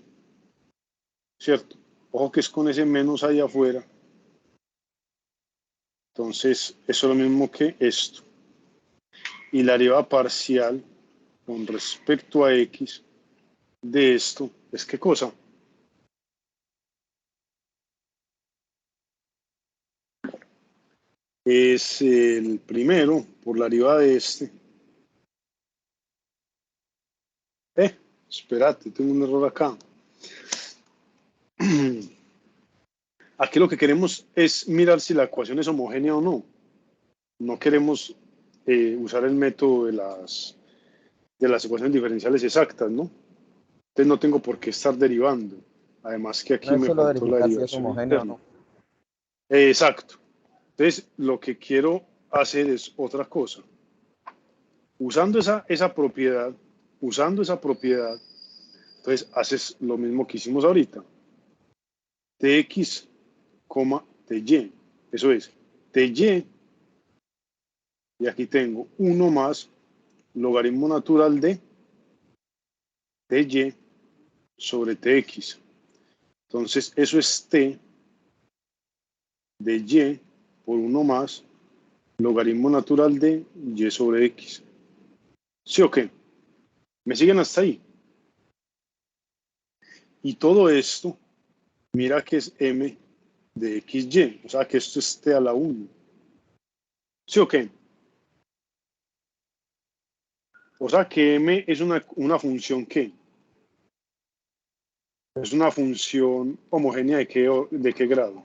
Speaker 1: ¿Cierto? Ojo que es con ese menos ahí afuera. Entonces, eso es lo mismo que esto. Y la derivada parcial con respecto a x de esto es ¿qué cosa? Es el primero por la derivada de este. Espérate, tengo un error acá. Aquí lo que queremos es mirar si la ecuación es homogénea o no. No queremos usar el método de las ecuaciones diferenciales exactas, ¿no? Entonces no tengo por qué estar derivando. Además que aquí
Speaker 6: No es
Speaker 1: me
Speaker 6: solo
Speaker 1: faltó la
Speaker 6: verificar si es
Speaker 1: derivación
Speaker 6: homogéneo o
Speaker 1: interna.
Speaker 6: no.
Speaker 1: Exacto. Entonces lo que quiero hacer es otra cosa. Usando esa propiedad, entonces haces lo mismo que hicimos ahorita. Tx, ty. Eso es, ty, y aquí tengo 1 más logaritmo natural de ty sobre tx. Entonces, eso es t de y por 1 más logaritmo natural de y sobre x. ¿Sí o qué? ¿Me siguen hasta ahí? Y todo esto, mira que es m de xy, o sea que esto es t a la 1. ¿Sí o qué? O sea que m es una función ¿qué? Es una función homogénea de qué grado.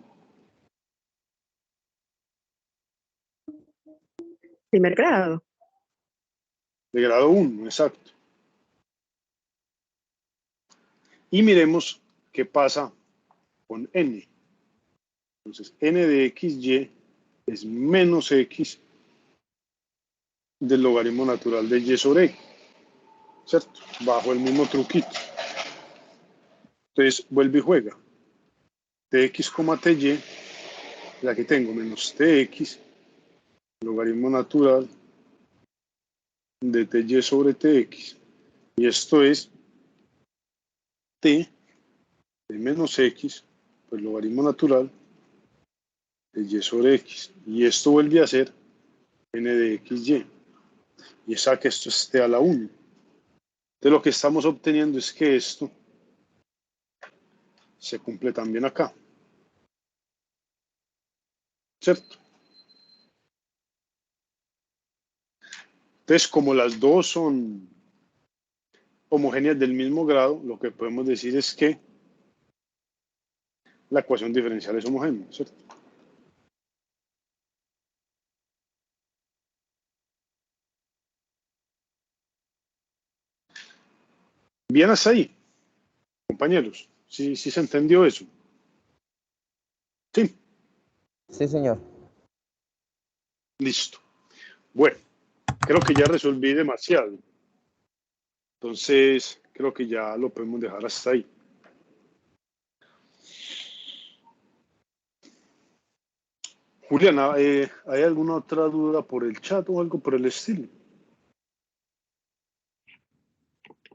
Speaker 13: Primer grado.
Speaker 1: De grado 1, exacto. Y miremos qué pasa con n. Entonces, n de xy es menos x del logaritmo natural de y sobre x, ¿cierto? Bajo el mismo truquito. Entonces, vuelve y juega. Tx, ty, y aquí tengo menos tx, logaritmo natural de ty sobre tx. Y esto es t de menos x, pues logaritmo natural de y sobre x. Y esto vuelve a ser n de xy. Y saca esto es t a la 1. Entonces lo que estamos obteniendo es que esto se cumple también acá. ¿Cierto? Entonces, como las dos son homogéneas del mismo grado, lo que podemos decir es que la ecuación diferencial es homogénea, ¿cierto? Bien hasta ahí, compañeros. ¿Sí se entendió eso? Sí.
Speaker 6: Sí, señor.
Speaker 1: Listo. Bueno, creo que ya resolví demasiado. Entonces, creo que ya lo podemos dejar hasta ahí. Juliana, ¿hay alguna otra duda por el chat o algo por el estilo?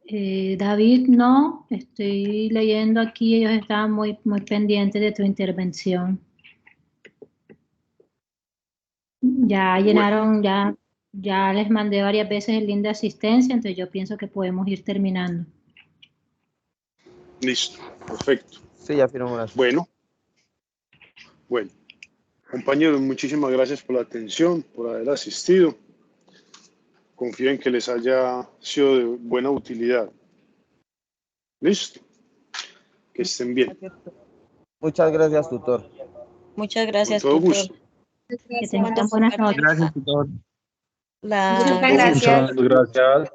Speaker 7: David, no, estoy leyendo aquí, ellos estaban muy pendientes de tu intervención. Ya llenaron, ya les mandé varias veces el link de asistencia, entonces yo pienso que podemos ir terminando.
Speaker 1: Listo, perfecto.
Speaker 6: Sí, ya firmó una.
Speaker 1: Bueno, compañeros, muchísimas gracias por la atención, por haber asistido. Confío en que les haya sido de buena utilidad. Listo. Que estén bien.
Speaker 6: Muchas gracias, tutor.
Speaker 2: Muchas gracias,
Speaker 1: Con todo
Speaker 2: tutor.
Speaker 1: gusto.
Speaker 7: Que tengan buenas noches.
Speaker 8: Gracias, tutor.
Speaker 2: La
Speaker 13: Muchas gracias.
Speaker 11: Muchas gracias.